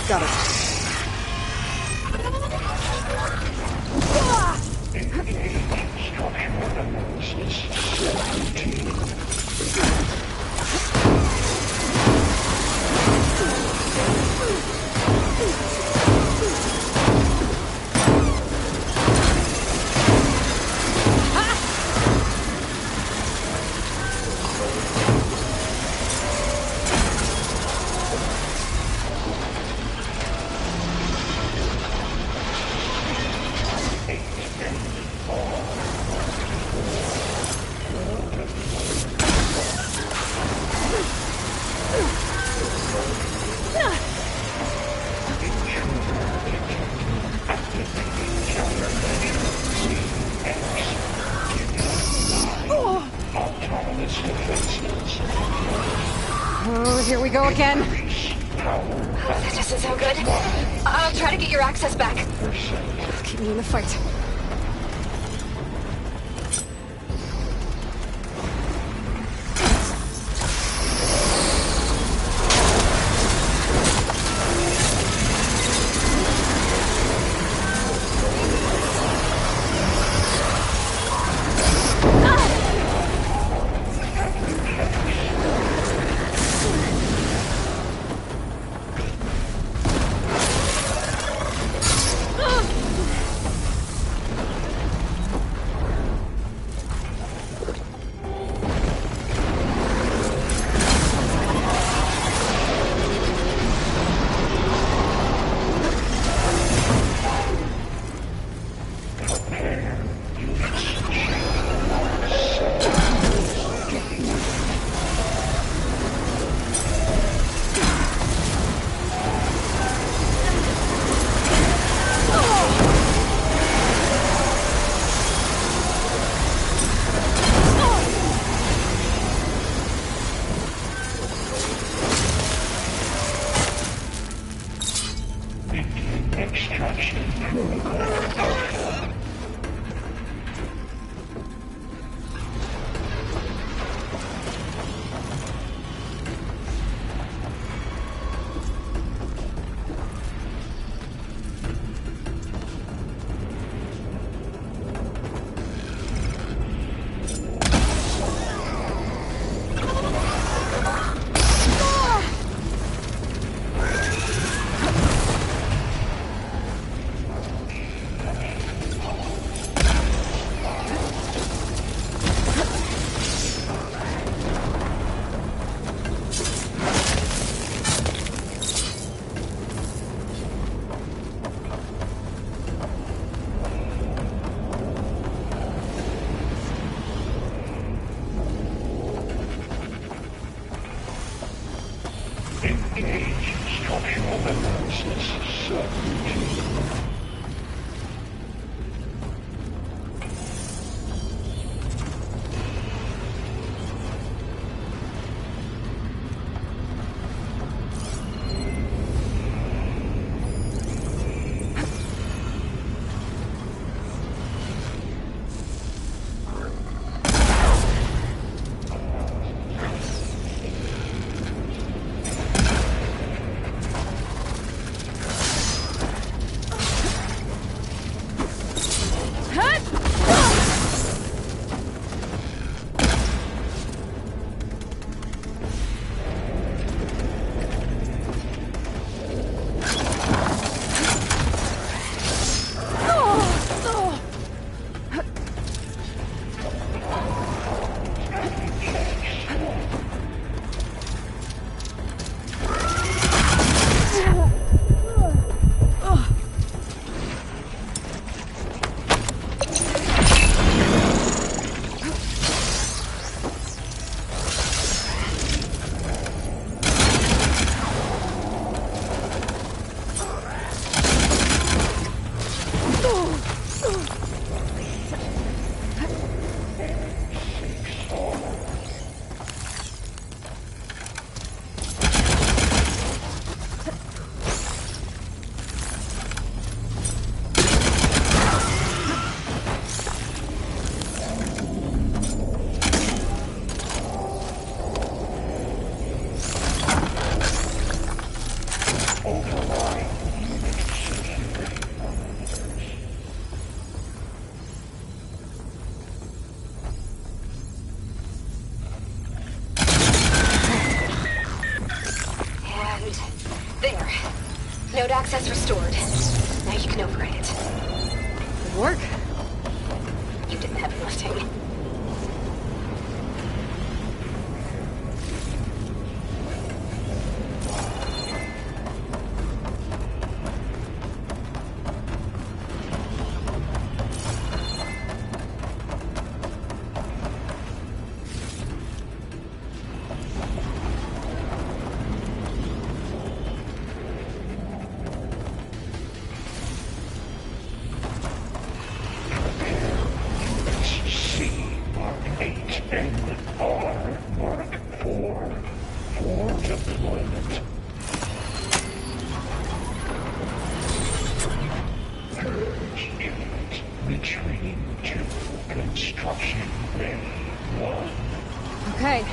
Got it. Oh, here we go again. That doesn't sound good. I'll try to get your access back. Keep me in the fight. Node access restored. Now you can override it. Good work. You did the heavy lifting. Okay.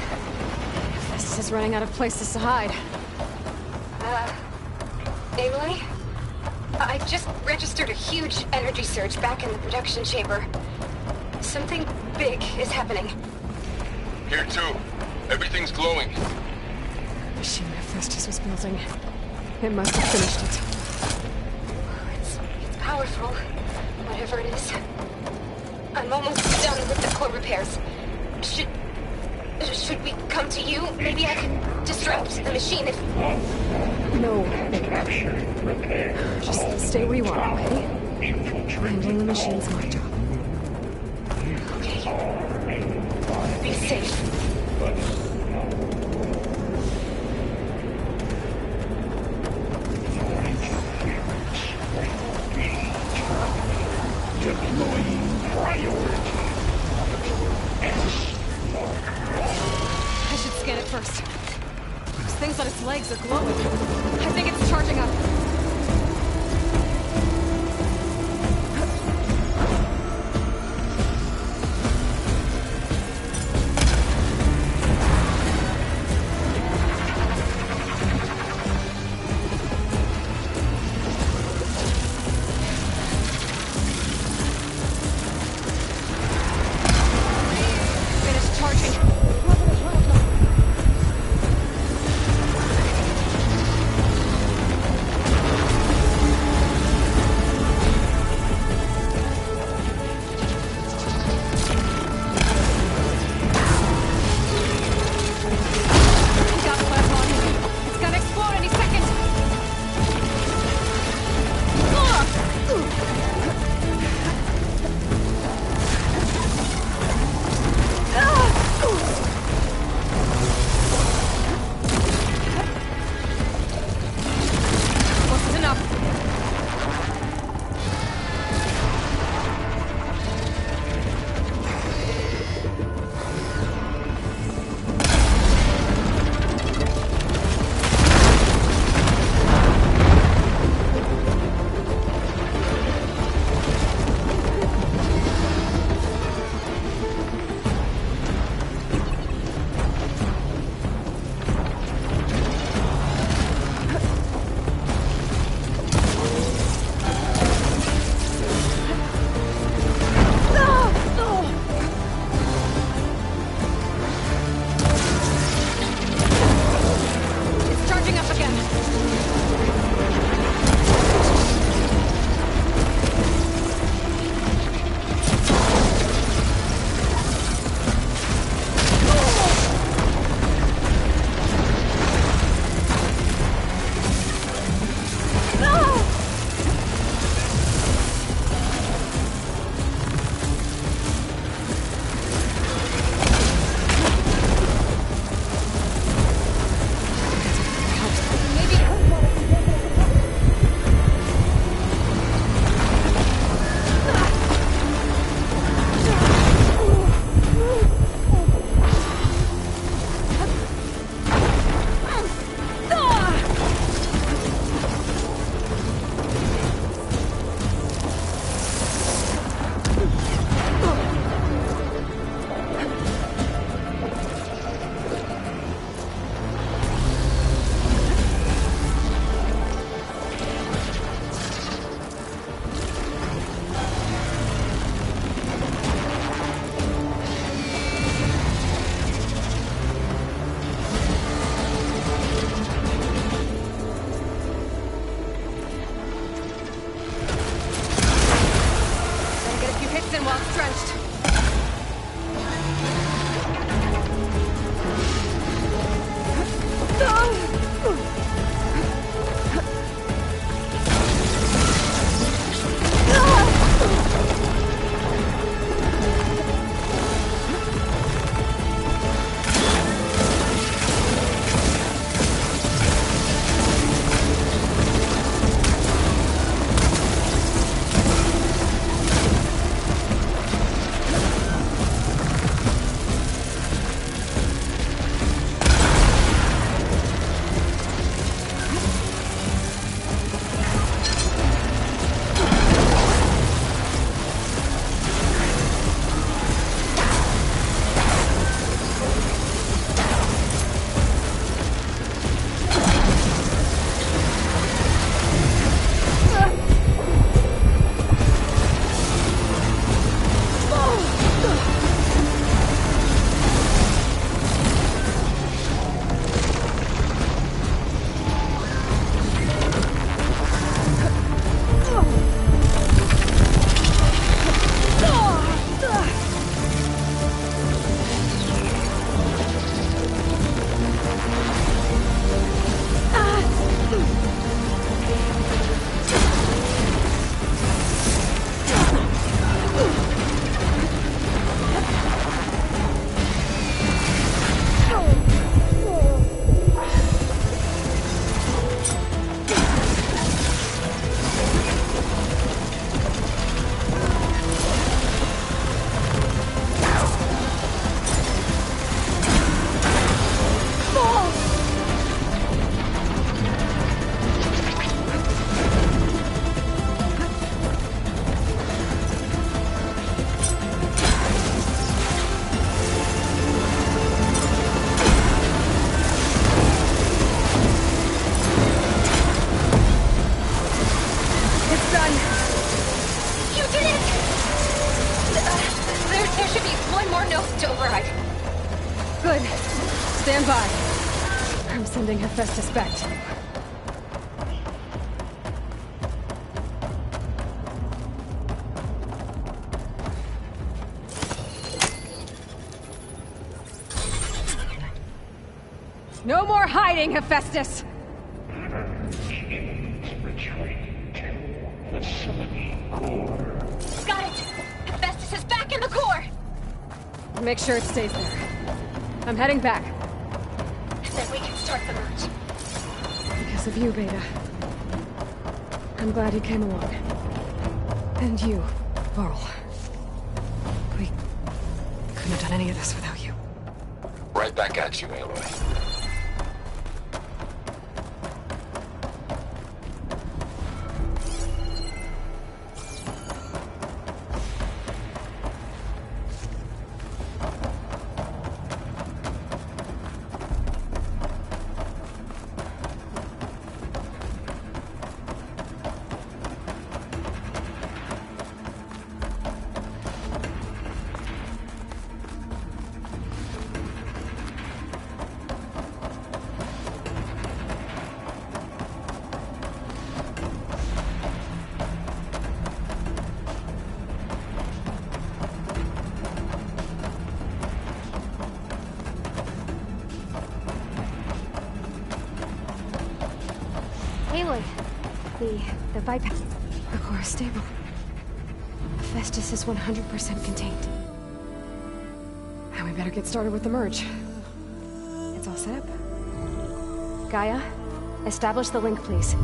This is running out of places to hide. Aloy? I just registered a huge energy surge back in the production chamber. Something big is happening. Here too. Everything's glowing. The machine Hephaestus was building. It must have finished it. It's powerful. Whatever it is. I'm almost done with the core repairs. Should we come to you? Maybe I could disrupt the machine if... No. Just stay where you are, okay? Handling the machine's my job. Okay. Be safe. Deploying priority. I should scan it first. Those things on its legs are glowing. I think it's charging up. more nodes to override. Good. Stand by. I'm sending Hephaestus back to you. No more hiding, Hephaestus! Retreat to facility core. Got it! Hephaestus is back in the core! Make sure it stays there. I'm heading back. Then we can start the merge. Because of you, Beta. I'm glad you came along. And you, Varl. We couldn't have done any of this without you. Right back at you, Aloy. Aloy, the bypass. The core is stable. Hephaestus is 100% contained. And we better get started with the merge. It's all set up. Gaia, establish the link, please.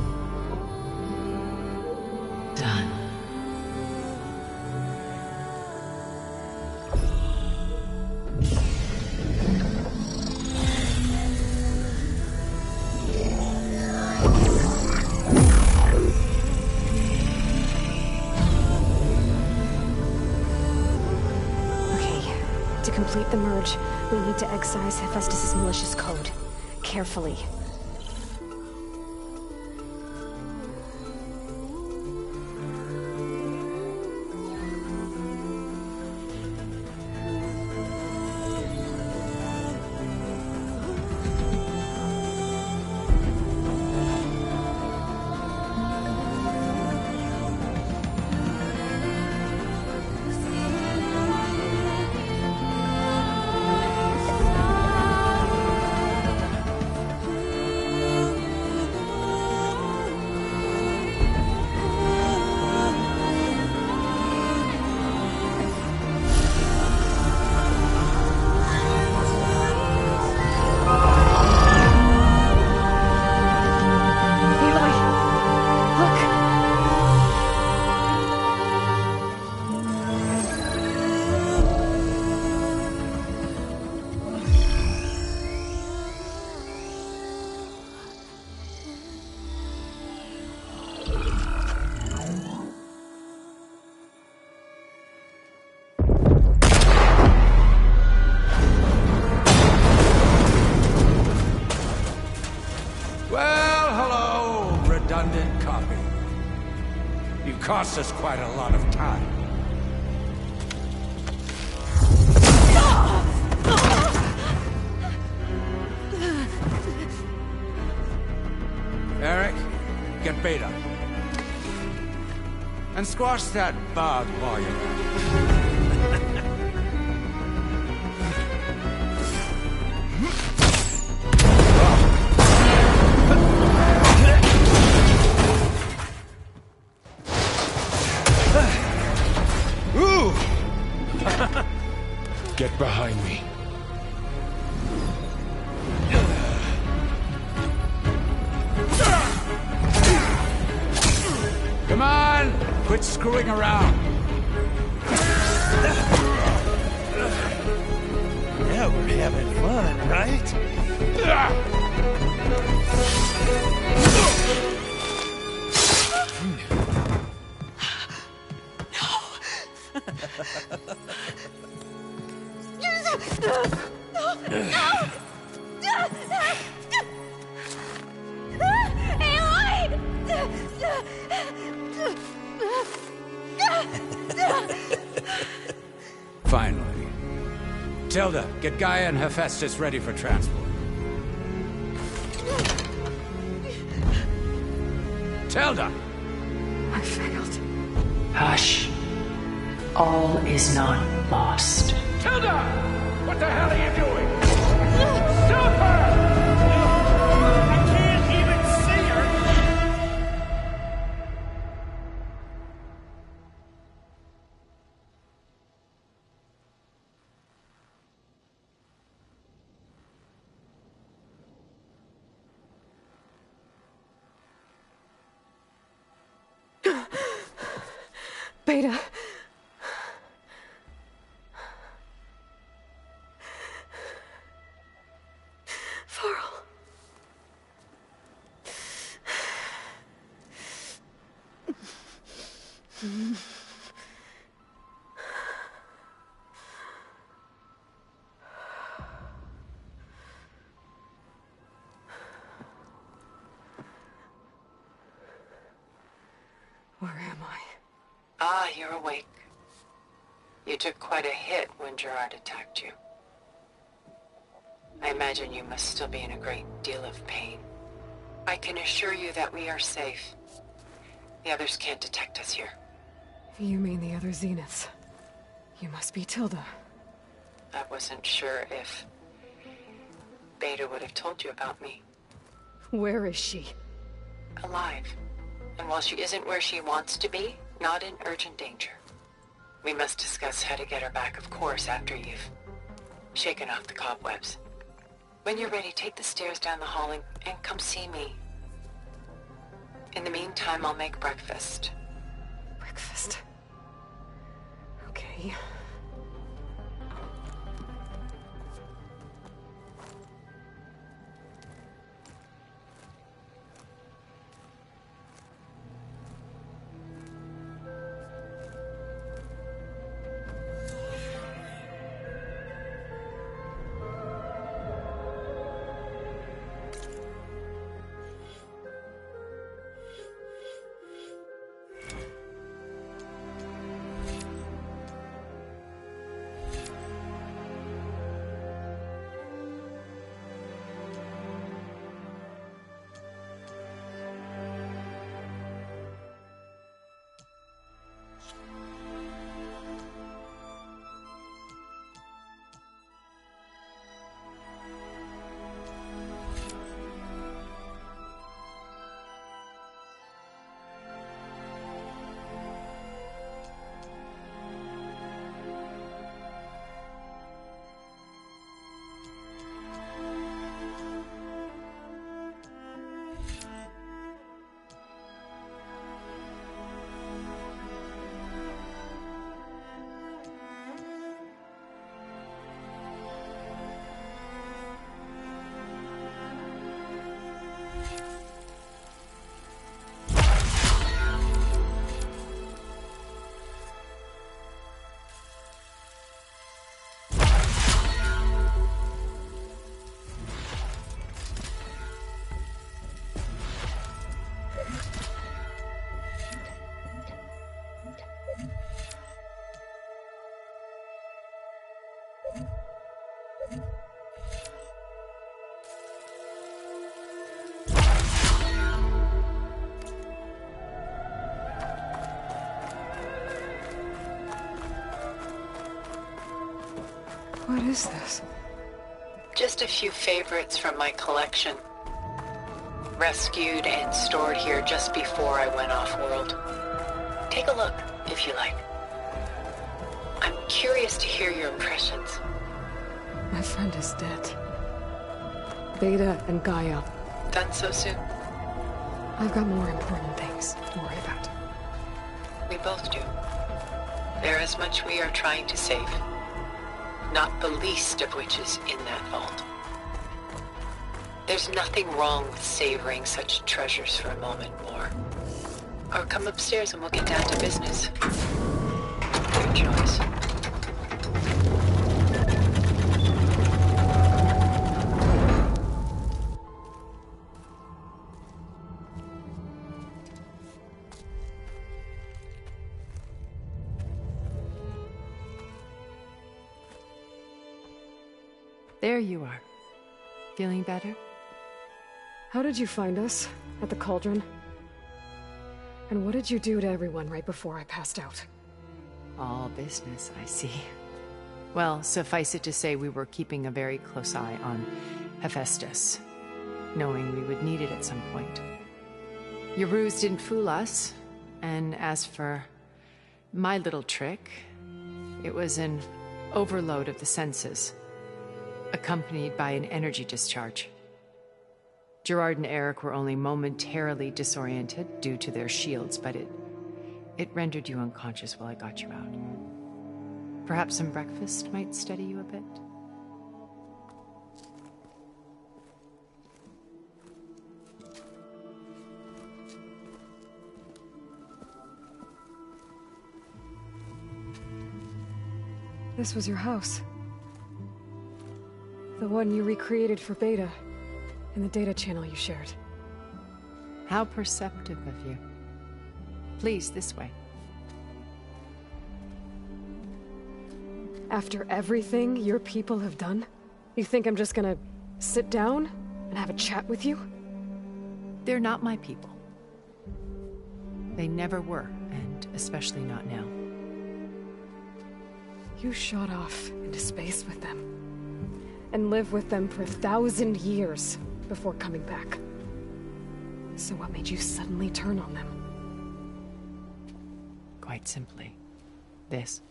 Done. To complete the merge, we need to excise Hephaestus' malicious code. Carefully. Costs us quite a lot of time. Eric, get Beta. And squash that bug while you're at it. Get behind me. Come on! Quit screwing around. Yeah, we're having fun, right? Finally. Tilda, get Gaia and Hephaestus ready for transport. Tilda! I failed. Hush. All is not lost. Tilda! What the hell are you doing? Stop her! I can't even see her! Beta. Varl. Where am I? Ah, you're awake. You took quite a hit when Gerard attacked you. I imagine you must still be in a great deal of pain. I can assure you that we are safe. The others can't detect us here. You mean the other Zeniths? You must be Tilda. I wasn't sure if Beta would have told you about me. Where is she? Alive. And while she isn't where she wants to be, not in urgent danger. We must discuss how to get her back, of course, after you've shaken off the cobwebs. When you're ready, take the stairs down the hall and come see me. In the meantime, I'll make breakfast. Breakfast. Okay. What is this? Just a few favorites from my collection. Rescued and stored here just before I went off-world. Take a look, if you like. I'm curious to hear your impressions. My friend is dead. Beta and Gaia. Done so soon? I've got more important things to worry about. We both do. There is much we are trying to save. Not the least of which is in that vault. There's nothing wrong with savoring such treasures for a moment more. Or come upstairs and we'll get down to business. Your choice. There you are. Feeling better? How did you find us? At the Cauldron? And what did you do to everyone right before I passed out? All business, I see. Well, suffice it to say we were keeping a very close eye on Hephaestus, knowing we would need it at some point. Your ruse didn't fool us, and as for my little trick, it was an overload of the senses, accompanied by an energy discharge. Gerard and Eric were only momentarily disoriented due to their shields, but it rendered you unconscious while I got you out. Perhaps some breakfast might steady you a bit? This was your house. The one you recreated for Beta, in the data channel you shared. How perceptive of you. Please, this way. After everything your people have done, you think I'm just gonna sit down and have a chat with you? They're not my people. They never were, and especially not now. You shot off into space with them, and lived with them for 1,000 years before coming back. So what made you suddenly turn on them? Quite simply, this.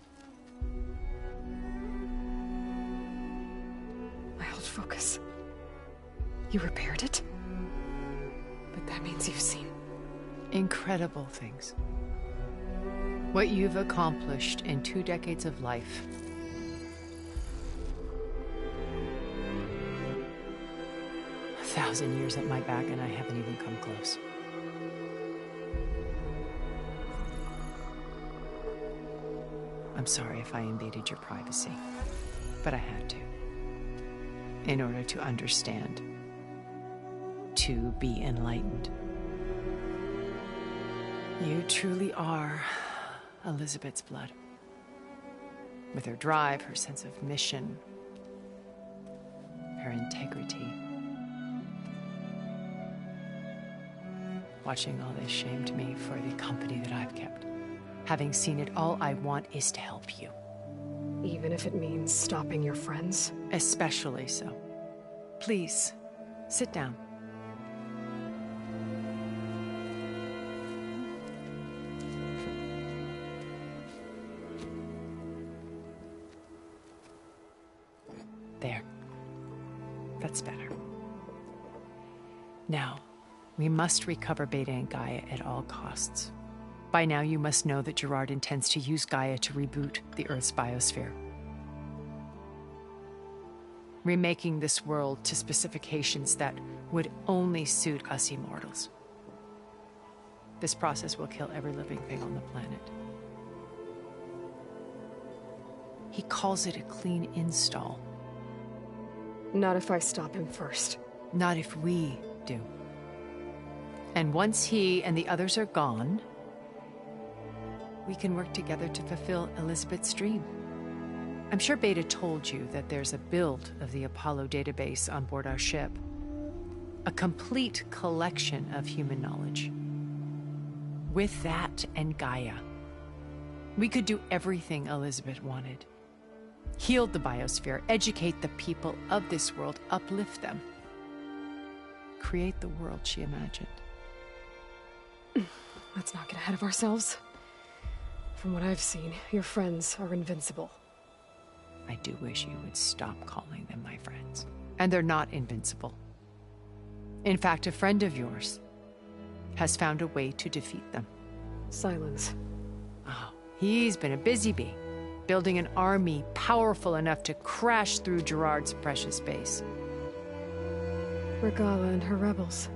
My old focus. You repaired it? But that means you've seen... incredible things. What you've accomplished in 2 decades of life. A 1,000 years at my back and I haven't even come close. I'm sorry if I invaded your privacy, but I had to. In order to understand. To be enlightened. You truly are Elizabeth's blood. With her drive, her sense of mission, her integrity. Watching all this shamed me for the company that I've kept. Having seen it, all I want is to help you. Even if it means stopping your friends? Especially so. Please, sit down. There. That's better. Now, we must recover Beta and Gaia at all costs. By now, you must know that Gerard intends to use Gaia to reboot the Earth's biosphere. Remaking this world to specifications that would only suit us immortals. This process will kill every living thing on the planet. He calls it a clean install. Not if I stop him first. Not if we do. And once he and the others are gone, we can work together to fulfill Elizabeth's dream. I'm sure Beta told you that there's a build of the Apollo database on board our ship. A complete collection of human knowledge. With that and Gaia, we could do everything Elizabeth wanted. Heal the biosphere, educate the people of this world, uplift them. Create the world she imagined. Let's not get ahead of ourselves. From what I've seen, your friends are invincible. I do wish you would stop calling them my friends. And they're not invincible. In fact, a friend of yours has found a way to defeat them. Silence. Oh, he's been a busy bee, building an army powerful enough to crash through Gerard's precious base. Regalla and her rebels.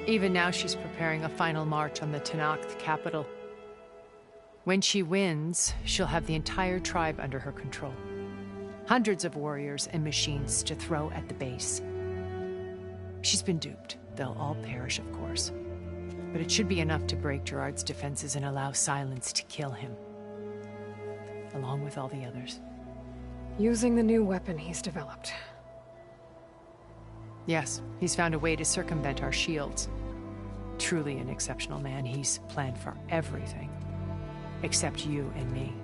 Even now she's preparing a final march on the Tenakth capital. When she wins, she'll have the entire tribe under her control. Hundreds of warriors and machines to throw at the base. She's been duped. They'll all perish, of course. But it should be enough to break Gerard's defenses and allow Silence to kill him. Along with all the others. Using the new weapon he's developed. Yes, he's found a way to circumvent our shields. Truly an exceptional man. He's planned for everything. Except you and me.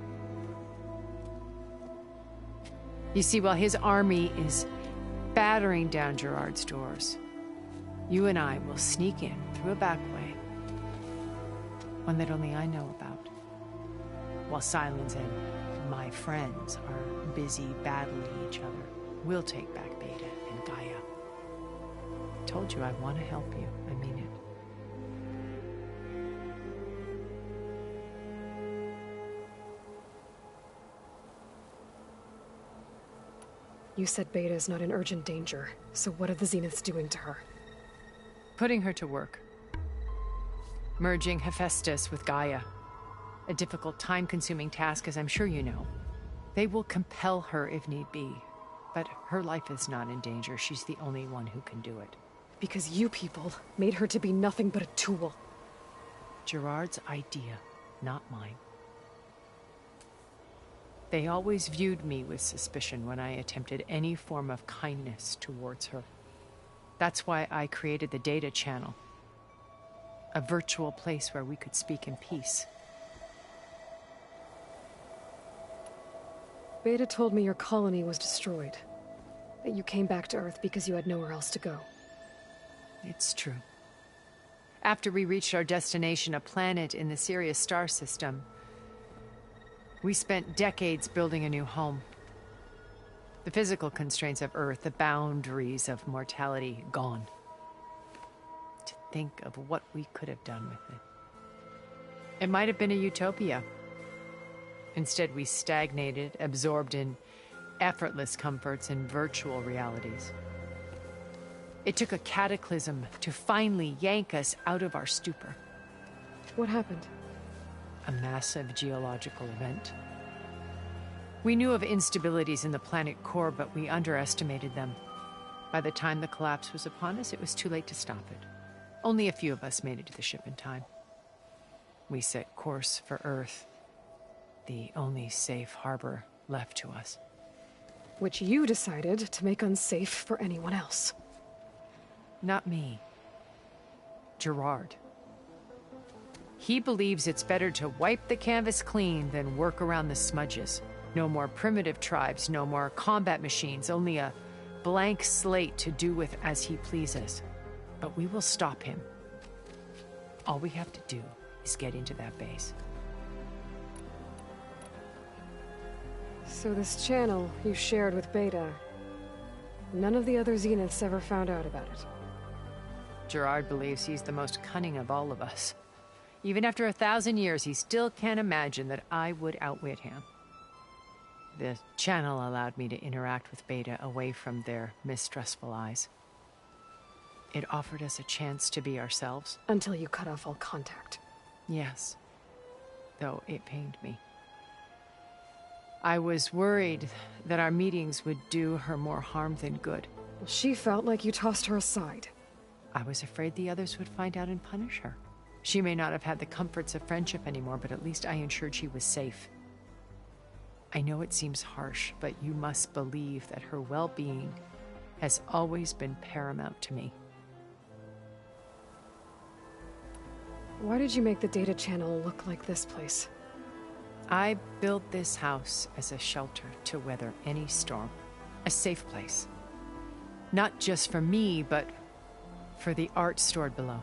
You see, while his army is battering down Gerard's doors, you and I will sneak in through a back way. One that only I know about. While Sylens and my friends are busy battling each other, we'll take back Beta and Gaia. I told you I want to help you. I mean it. You said Beta is not in urgent danger, so what are the Zeniths doing to her? Putting her to work. Merging Hephaestus with Gaia. A difficult, time-consuming task, as I'm sure you know. They will compel her if need be, but her life is not in danger. She's the only one who can do it. Because you people made her to be nothing but a tool. Gerard's idea, not mine. They always viewed me with suspicion when I attempted any form of kindness towards her. That's why I created the Data Channel. A virtual place where we could speak in peace. Beta told me your colony was destroyed. That you came back to Earth because you had nowhere else to go. It's true. After we reached our destination, a planet in the Sirius star system, we spent decades building a new home. The physical constraints of Earth, the boundaries of mortality, gone. To think of what we could have done with it. It might have been a utopia. Instead, we stagnated, absorbed in effortless comforts and virtual realities. It took a cataclysm to finally yank us out of our stupor. What happened? A massive geological event. We knew of instabilities in the planet core, but we underestimated them. By the time the collapse was upon us, it was too late to stop it. Only a few of us made it to the ship in time. We set course for Earth, the only safe harbor left to us. Which you decided to make unsafe for anyone else. Not me. Gerard. He believes it's better to wipe the canvas clean than work around the smudges. No more primitive tribes, no more combat machines, only a blank slate to do with as he pleases. But we will stop him. All we have to do is get into that base. So this channel you shared with Beta, none of the other Zeniths ever found out about it? Gerard believes he's the most cunning of all of us. Even after 1,000 years, he still can't imagine that I would outwit him. The channel allowed me to interact with Beta away from their mistrustful eyes. It offered us a chance to be ourselves. Until you cut off all contact. Yes. Though it pained me. I was worried that our meetings would do her more harm than good. Well, she felt like you tossed her aside. I was afraid the others would find out and punish her. She may not have had the comforts of friendship anymore, but at least I ensured she was safe. I know it seems harsh, but you must believe that her well-being has always been paramount to me. Why did you make the Data Channel look like this place? I built this house as a shelter to weather any storm. A safe place. Not just for me, but for the art stored below.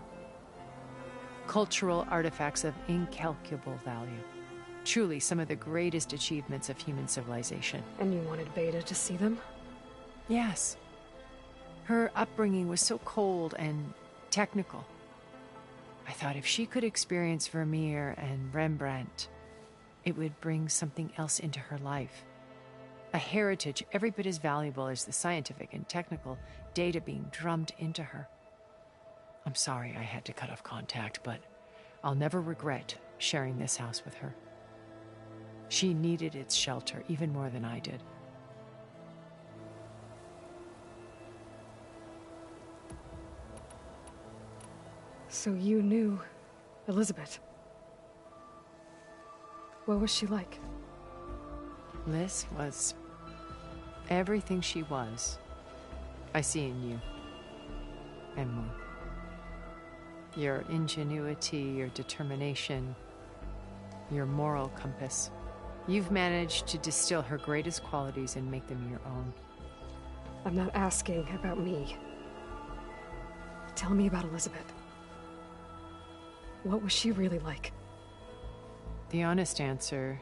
Cultural artifacts of incalculable value. Truly some of the greatest achievements of human civilization. And you wanted Beta to see them? Yes. Her upbringing was so cold and technical. I thought if she could experience Vermeer and Rembrandt, it would bring something else into her life. A heritage every bit as valuable as the scientific and technical data being drummed into her. I'm sorry I had to cut off contact, but I'll never regret sharing this house with her. She needed its shelter even more than I did. So you knew Elizabeth. What was she like? Liz was Everything she was, I see in you. And more. Your ingenuity, your determination, your moral compass. You've managed to distill her greatest qualities and make them your own. I'm not asking about me. Tell me about Elizabeth. What was she really like? The honest answer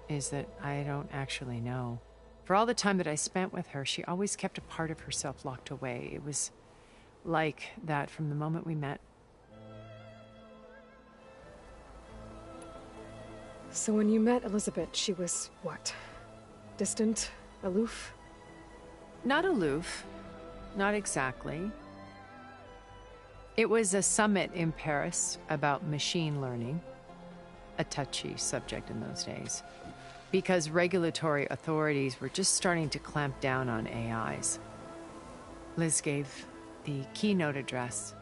is that I don't actually know. For all the time that I spent with her, she always kept a part of herself locked away. It was like that from the moment we met. So when you met Elizabeth, she was what? Distant? Aloof? Not aloof. Not exactly. It was a summit in Paris about machine learning. A touchy subject in those days. Because regulatory authorities were just starting to clamp down on AIs. Liz gave the keynote address.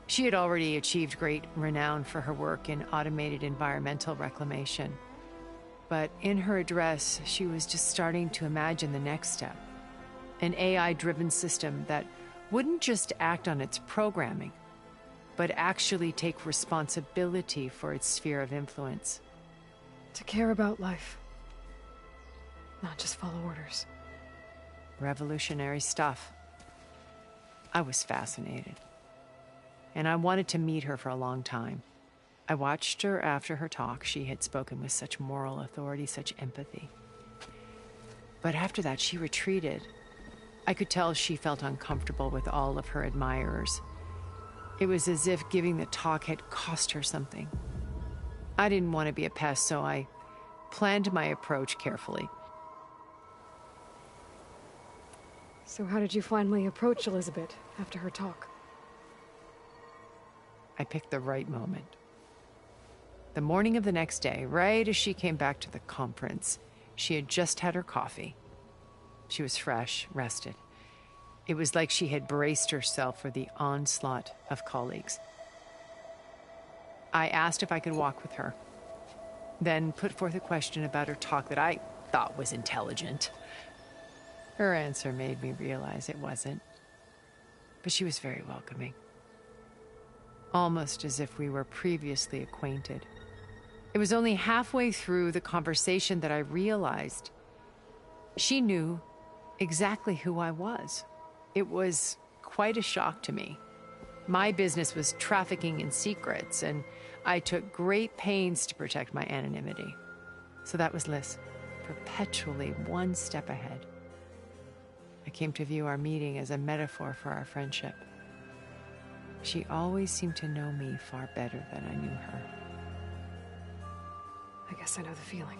She had already achieved great renown for her work in automated environmental reclamation. But in her address, she was just starting to imagine the next step. An AI-driven system that wouldn't just act on its programming, but actually take responsibility for its sphere of influence. To care about life. Not just follow orders. Revolutionary stuff. I was fascinated. And I wanted to meet her for a long time. I watched her after her talk. She had spoken with such moral authority, such empathy. But after that, she retreated. I could tell she felt uncomfortable with all of her admirers. It was as if giving the talk had cost her something. I didn't want to be a pest, so I planned my approach carefully. So how did you finally approach Elizabeth after her talk? I picked the right moment. The morning of the next day, right as she came back to the conference, she had just had her coffee. She was fresh, rested. It was like she had braced herself for the onslaught of colleagues. I asked if I could walk with her, then put forth a question about her talk that I thought was intelligent. Her answer made me realize it wasn't, but she was very welcoming. Almost as if we were previously acquainted. It was only halfway through the conversation that I realized she knew exactly who I was. It was quite a shock to me. My business was trafficking in secrets, and I took great pains to protect my anonymity. So that was Liz, perpetually one step ahead. I came to view our meeting as a metaphor for our friendship. She always seemed to know me far better than I knew her. I guess I know the feeling.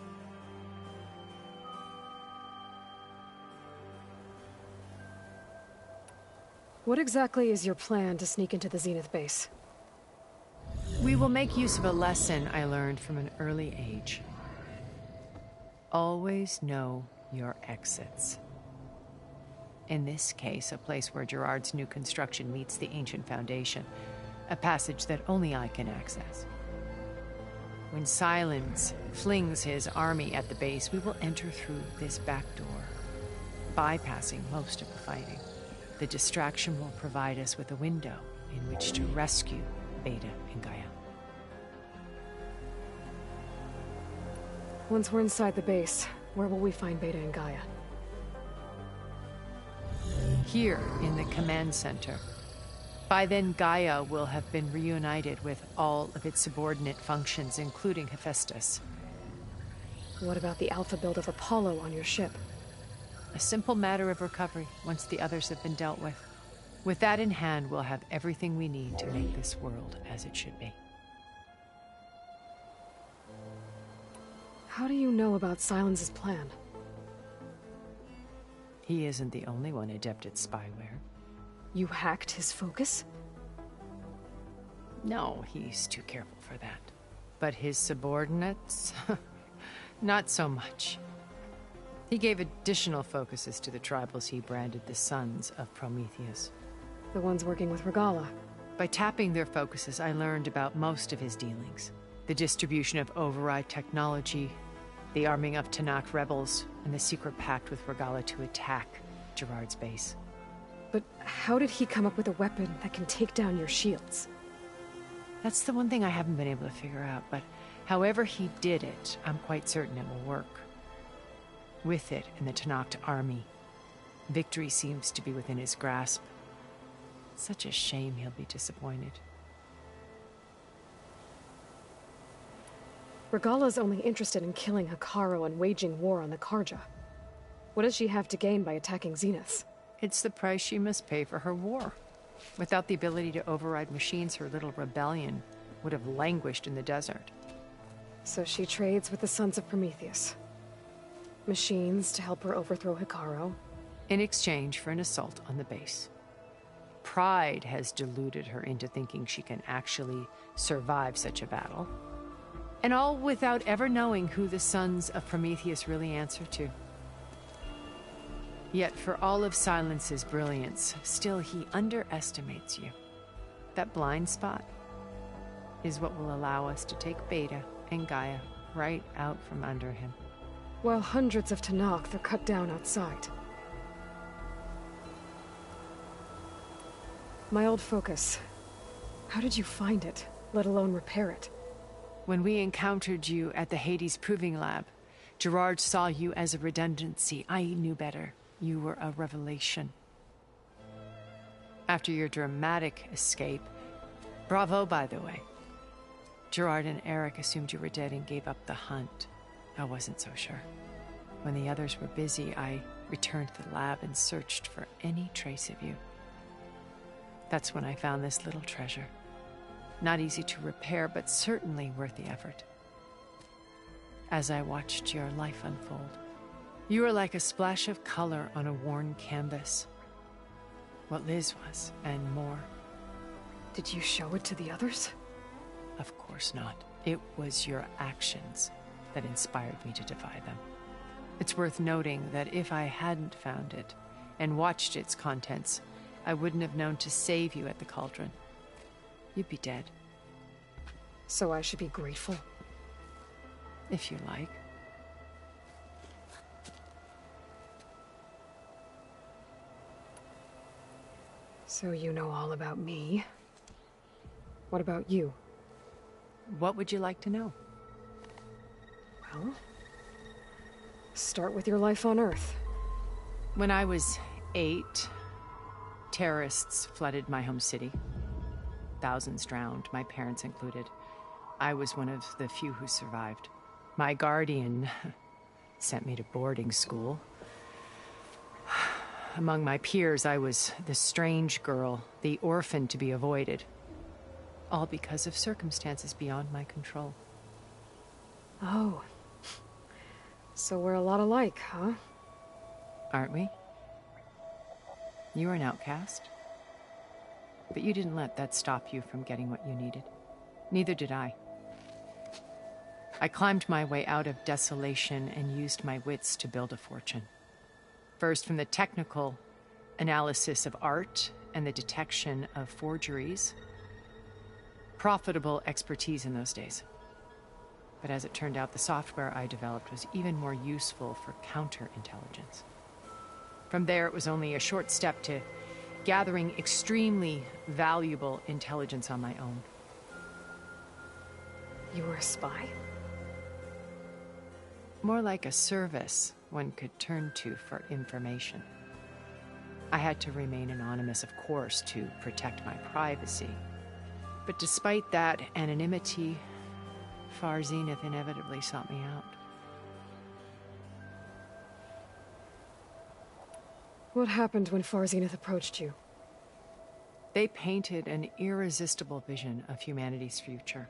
What exactly is your plan to sneak into the Zenith base? We will make use of a lesson I learned from an early age. Always know your exits. In this case, a place where Gerard's new construction meets the ancient foundation, a passage that only I can access. When Silence flings his army at the base, we will enter through this back door, bypassing most of the fighting. The distraction will provide us with a window in which to rescue Beta and Gaia. Once we're inside the base, where will we find Beta and Gaia? Here in the command center. By then, Gaia will have been reunited with all of its subordinate functions, including Hephaestus. What about the alpha build of Apollo on your ship? A simple matter of recovery once the others have been dealt with. With that in hand, we'll have everything we need to make this world as it should be. How do you know about Silence's plan? He isn't the only one adept at spyware. You hacked his focus? No, he's too careful for that. But his subordinates? Not so much. He gave additional focuses to the tribals he branded the Sons of Prometheus. The ones working with Regalla. By tapping their focuses, I learned about most of his dealings. The distribution of override technology, the arming of Tanakh rebels, and the secret pact with Regalla to attack Gerard's base. But how did he come up with a weapon that can take down your shields? That's the one thing I haven't been able to figure out, but however he did it, I'm quite certain it will work. With it and the Tanakh army, victory seems to be within his grasp. Such a shame he'll be disappointed. Regalla's only interested in killing Hekarro and waging war on the Karja. What does she have to gain by attacking Zenith? It's the price she must pay for her war. Without the ability to override machines, her little rebellion would have languished in the desert. So she trades with the Sons of Prometheus. Machines to help her overthrow Hekarro. In exchange for an assault on the base. Pride has deluded her into thinking she can actually survive such a battle. And all without ever knowing who the Sons of Prometheus really answer to. Yet for all of Silence's brilliance, still he underestimates you. That blind spot is what will allow us to take Beta and Gaia right out from under him. While hundreds of Tanakh are cut down outside. My old focus. How did you find it, let alone repair it? When we encountered you at the Hades Proving Lab, Gerard saw you as a redundancy. I knew better. You were a revelation. After your dramatic escape, bravo, by the way. Gerard and Eric assumed you were dead and gave up the hunt. I wasn't so sure. When the others were busy, I returned to the lab and searched for any trace of you. That's when I found this little treasure. Not easy to repair, but certainly worth the effort. As I watched your life unfold, you were like a splash of color on a worn canvas. What Liz was, and more. Did you show it to the others? Of course not. It was your actions that inspired me to defy them. It's worth noting that if I hadn't found it and watched its contents, I wouldn't have known to save you at the Cauldron. You'd be dead. So I should be grateful? If you like. So you know all about me. What about you? What would you like to know? Well, start with your life on Earth. When I was 8, terrorists flooded my home city. Thousands drowned, my parents included. I was one of the few who survived. My guardian sent me to boarding school. Among my peers, I was the strange girl, the orphan to be avoided. All because of circumstances beyond my control. Oh. So we're a lot alike, huh? Aren't we? You were an outcast. But you didn't let that stop you from getting what you needed. Neither did I. I climbed my way out of desolation and used my wits to build a fortune. First, from the technical analysis of art and the detection of forgeries. Profitable expertise in those days. But as it turned out, the software I developed was even more useful for counterintelligence. From there, it was only a short step to gathering extremely valuable intelligence on my own. You were a spy? More like a service one could turn to for information. I had to remain anonymous, of course, to protect my privacy. But despite that anonymity, Far Zenith inevitably sought me out. What happened when Far Zenith approached you? They painted an irresistible vision of humanity's future.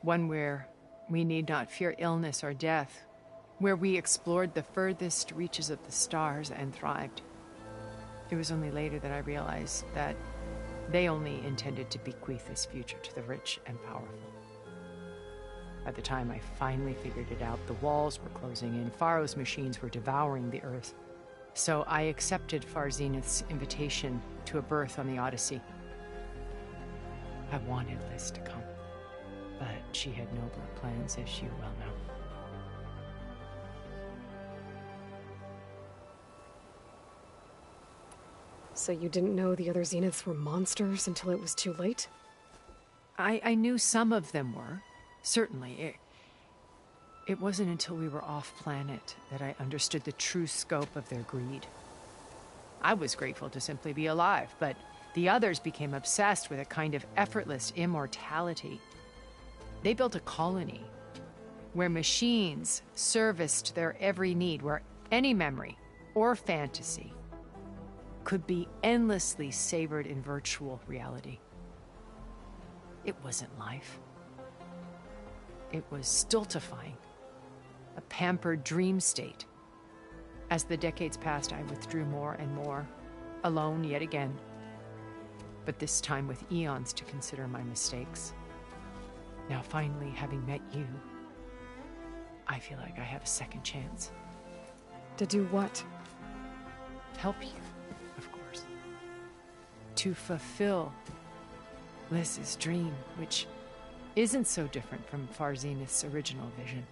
One where we need not fear illness or death, where we explored the furthest reaches of the stars and thrived. It was only later that I realized that they only intended to bequeath this future to the rich and powerful. By the time I finally figured it out, the walls were closing in, Pharaoh's machines were devouring the Earth. So I accepted Far Zenith's invitation to a birth on the Odyssey. I wanted Liz to come, but she had nobler plans, as you well know. So you didn't know the other Zeniths were monsters until it was too late? I knew some of them were. Certainly. It wasn't until we were off-planet that I understood the true scope of their greed. I was grateful to simply be alive, but the others became obsessed with a kind of effortless immortality. They built a colony where machines serviced their every need, where any memory or fantasy could be endlessly savored in virtual reality. It wasn't life. It was stultifying, a pampered dream state. As the decades passed, I withdrew more and more, alone yet again, but this time with eons to consider my mistakes. Now finally, having met you, I feel like I have a second chance. To do what? Help you, of course. To fulfill Liz's dream, which isn't so different from Far Zenith's original vision.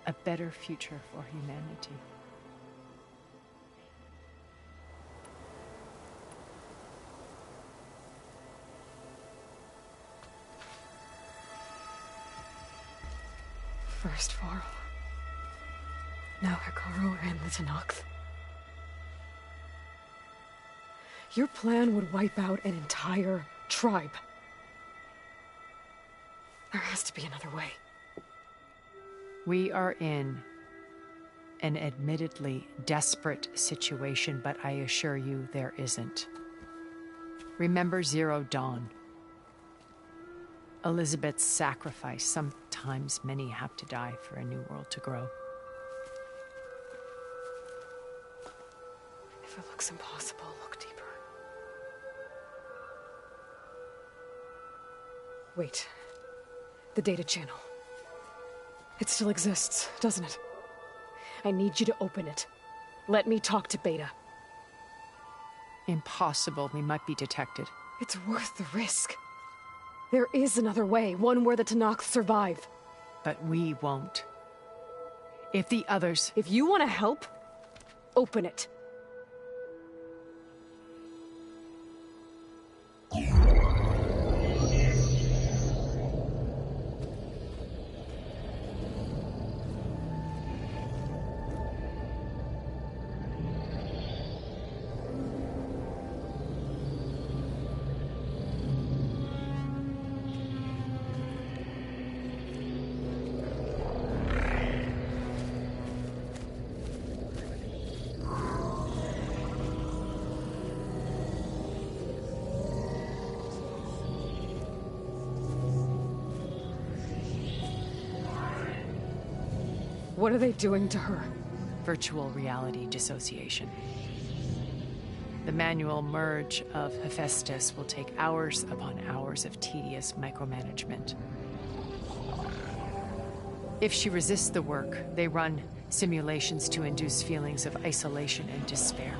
A better future for humanity. First Varl. Now Hekarro and the Tenakth. Your plan would wipe out an entire tribe. There has to be another way. We are in an admittedly desperate situation, but I assure you there isn't. Remember Zero Dawn. Elizabeth's sacrifice. Sometimes many have to die for a new world to grow. If it looks impossible, look deeper. Wait. The data channel. It still exists, doesn't it? I need you to open it. Let me talk to Beta. Impossible. We might be detected. It's worth the risk. There is another way, one where the Tenakth survive. But we won't. If the others... If you want to help, open it. What are they doing to her? Virtual reality dissociation. The manual merge of Hephaestus will take hours upon hours of tedious micromanagement. If she resists the work, they run simulations to induce feelings of isolation and despair.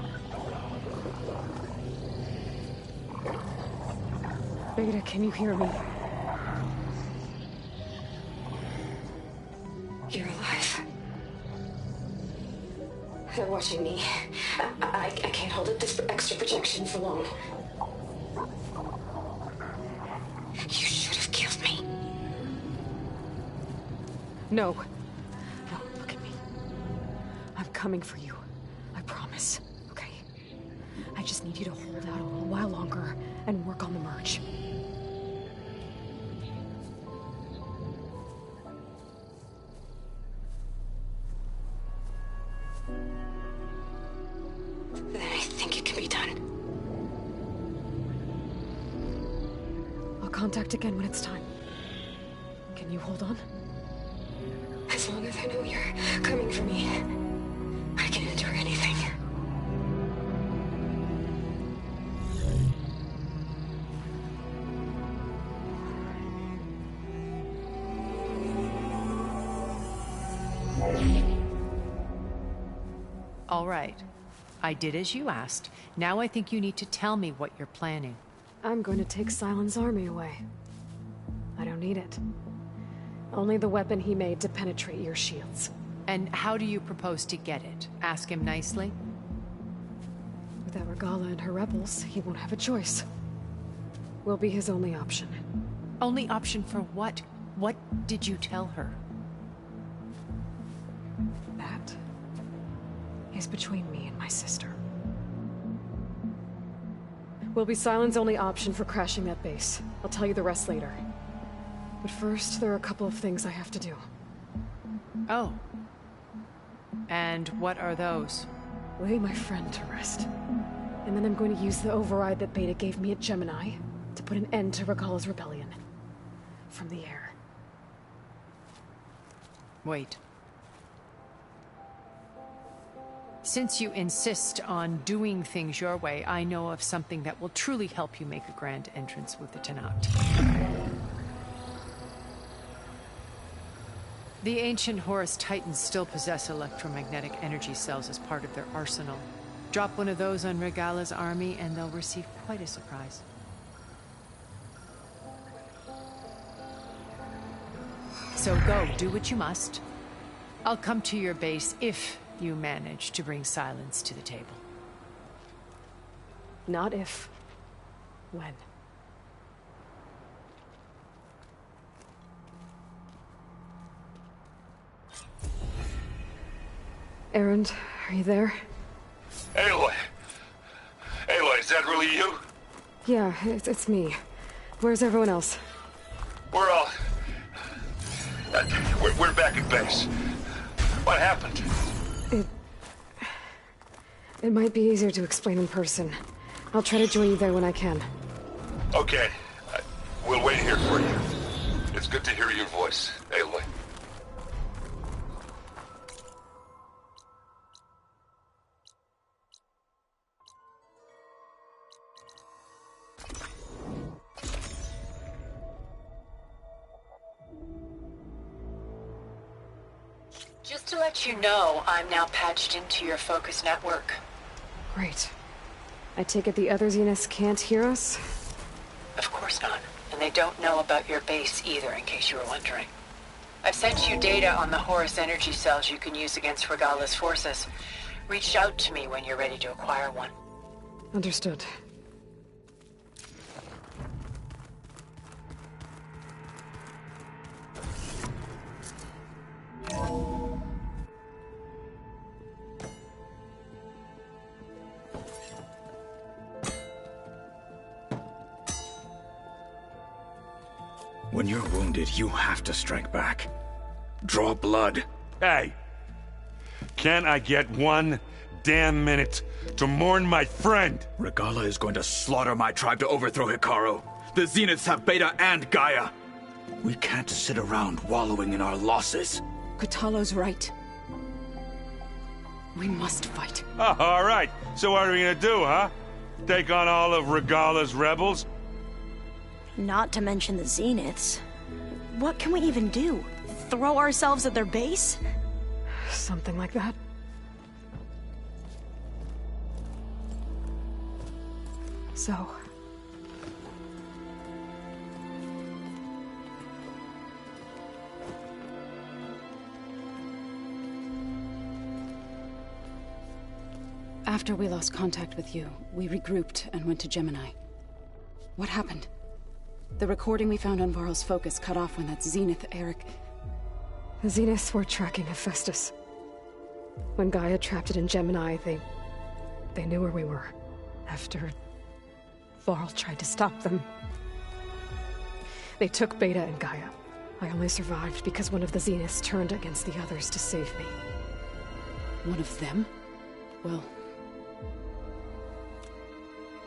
Beta, can you hear me? You're alive. They're watching me. I can't hold up this extra protection for long. You should have killed me. No. No, look at me. I'm coming for you. I promise, okay? I just need you to hold out a little while longer and work on the merge. Then I think it can be done. I'll contact again when it's time. Can you hold on? As long as I know you're coming for me, I can endure anything. All right. I did as you asked. Now I think you need to tell me what you're planning. I'm going to take Sylens' army away. I don't need it. Only the weapon he made to penetrate your shields. And how do you propose to get it? Ask him nicely? Without Regalla and her rebels, he won't have a choice. We'll be his only option. Only option for what? What did you tell her? That is between me and my sister. We'll be Sylens' only option for crashing that base. I'll tell you the rest later. But first, there are a couple of things I have to do. Oh. And what are those? Lay my friend to rest. And then I'm going to use the override that Beta gave me at Gemini to put an end to Regalla's rebellion. From the air. Wait. Since you insist on doing things your way, I know of something that will truly help you make a grand entrance with the Tenakth. The ancient Horus Titans still possess electromagnetic energy cells as part of their arsenal. Drop one of those on Regalla's army and they'll receive quite a surprise. So go, do what you must. I'll come to your base if you manage to bring Sylens to the table. Not if. When. Erend, are you there? Aloy! Aloy, is that really you? Yeah, it's me. Where's everyone else? We're all... we're back at base. What happened? It might be easier to explain in person. I'll try to join you there when I can. Okay. We'll wait here for you. It's good to hear your voice, Aloy. Just to let you know, I'm now patched into your focus network. Great. I take it the other Zeniths can't hear us? Of course not. And they don't know about your base either, in case you were wondering. I've sent you data on the Horus energy cells you can use against Regalla's forces. Reach out to me when you're ready to acquire one. Understood. When you're wounded, you have to strike back. Draw blood. Hey! Can't I get one damn minute to mourn my friend? Regalla is going to slaughter my tribe to overthrow Hekarro. The Zeniths have Beta and Gaia. We can't sit around wallowing in our losses. Kotallo's right. We must fight. Oh, all right. So what are we gonna do, huh? Take on all of Regalla's rebels? Not to mention the Zeniths. What can we even do? Throw ourselves at their base? Something like that. So... After we lost contact with you, we regrouped and went to Gemini. What happened? The recording we found on Varl's focus cut off when that Zenith, Eric... The Zeniths were tracking Hephaestus. When Gaia trapped it in Gemini, they knew where we were. After Varl tried to stop them. They took Beta and Gaia. I only survived because one of the Zeniths turned against the others to save me. One of them? Well...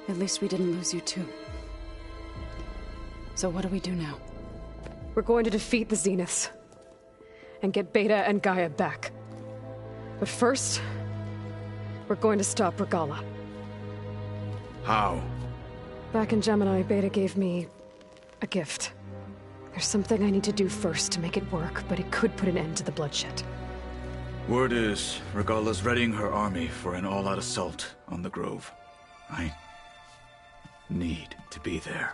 at least we didn't lose you too. So what do we do now? We're going to defeat the Zeniths. And get Beta and Gaia back. But first... we're going to stop Regalla. How? Back in Gemini, Beta gave me... a gift. There's something I need to do first to make it work, but it could put an end to the bloodshed. Word is, Regalla's readying her army for an all-out assault on the Grove. I... need to be there.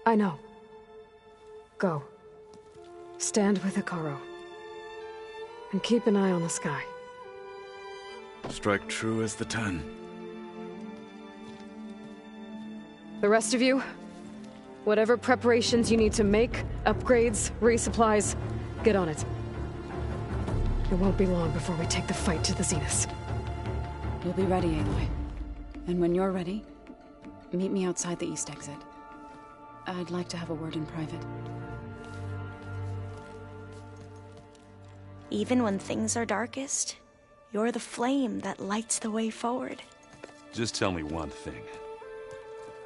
I know. Go. Stand with Hekarro. And keep an eye on the sky. Strike true as the 10. The rest of you, whatever preparations you need to make, upgrades, resupplies, get on it. It won't be long before we take the fight to the Zeniths. We'll be ready, Aloy. And when you're ready, meet me outside the east exit. I'd like to have a word in private. Even when things are darkest, you're the flame that lights the way forward. Just tell me one thing.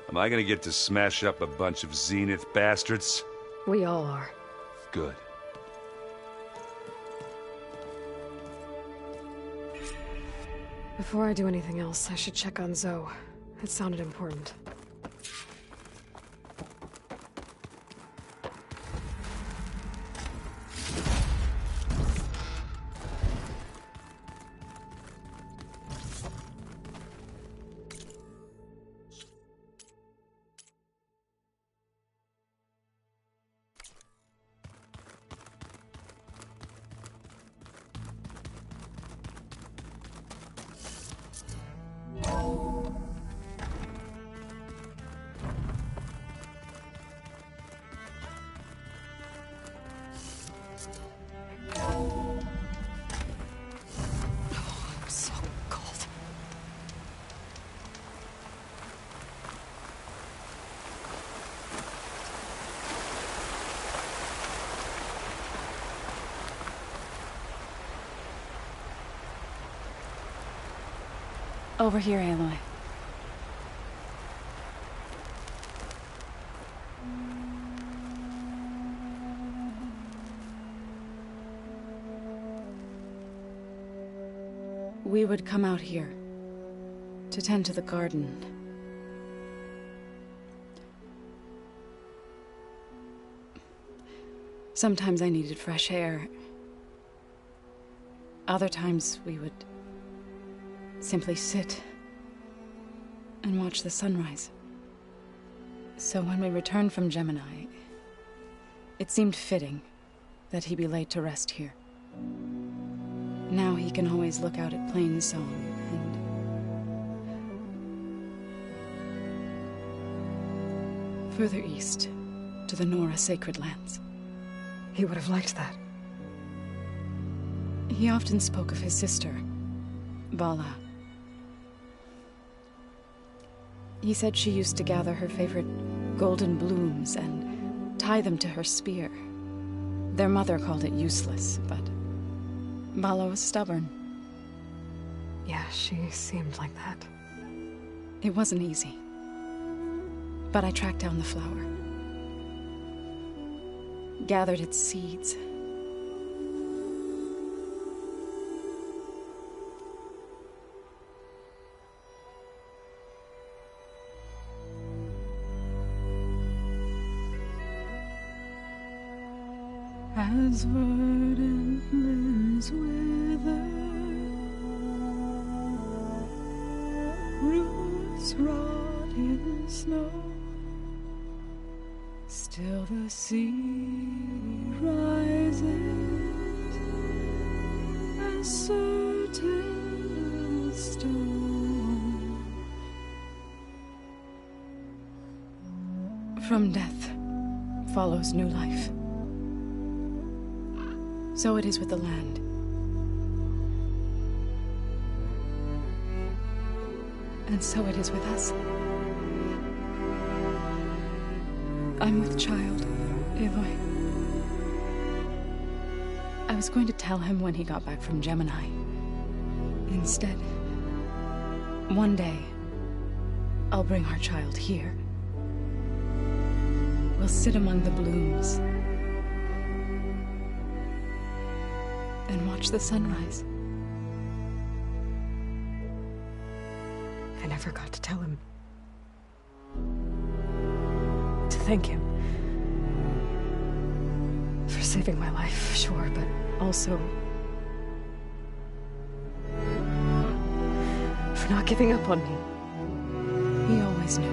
Am I gonna get to smash up a bunch of Zenith bastards? We all are. Good. Before I do anything else, I should check on Zoe. It sounded important. Over here, Aloy. We would come out here to tend to the garden. Sometimes I needed fresh air. Other times we would simply sit and watch the sunrise. So when we returned from Gemini, it seemed fitting that he be laid to rest here. Now he can always look out at Plainsong and further east to the Nora Sacred Lands. He would have liked that. He often spoke of his sister, Vala. He said she used to gather her favorite golden blooms and tie them to her spear. Their mother called it useless, but Vala was stubborn. Yeah, she seemed like that. It wasn't easy. But I tracked down the flower. Gathered its seeds. As verdant limbs wither, roots rot in snow, still the sea rises, as certain as stone. From death follows new life. So it is with the land. And so it is with us. I'm with child, Aloy. I was going to tell him when he got back from Gemini. Instead, one day, I'll bring our child here. We'll sit among the blooms and watch the sunrise. I never got to tell him. To thank him. For saving my life, sure, but also for not giving up on me. He always knew.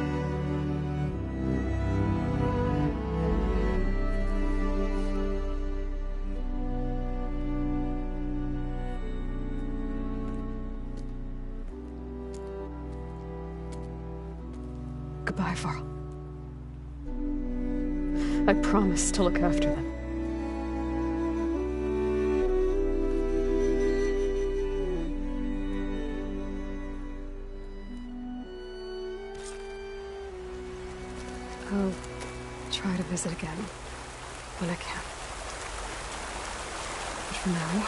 Goodbye, Varl. I promise to look after them. I'll try to visit again when I can. But for now,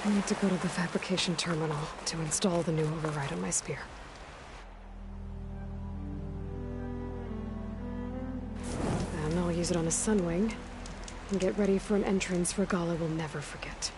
I need to go to the fabrication terminal to install the new override on my spear. Then I'll use it on a Sunwing and get ready for an entrance Regalla will never forget.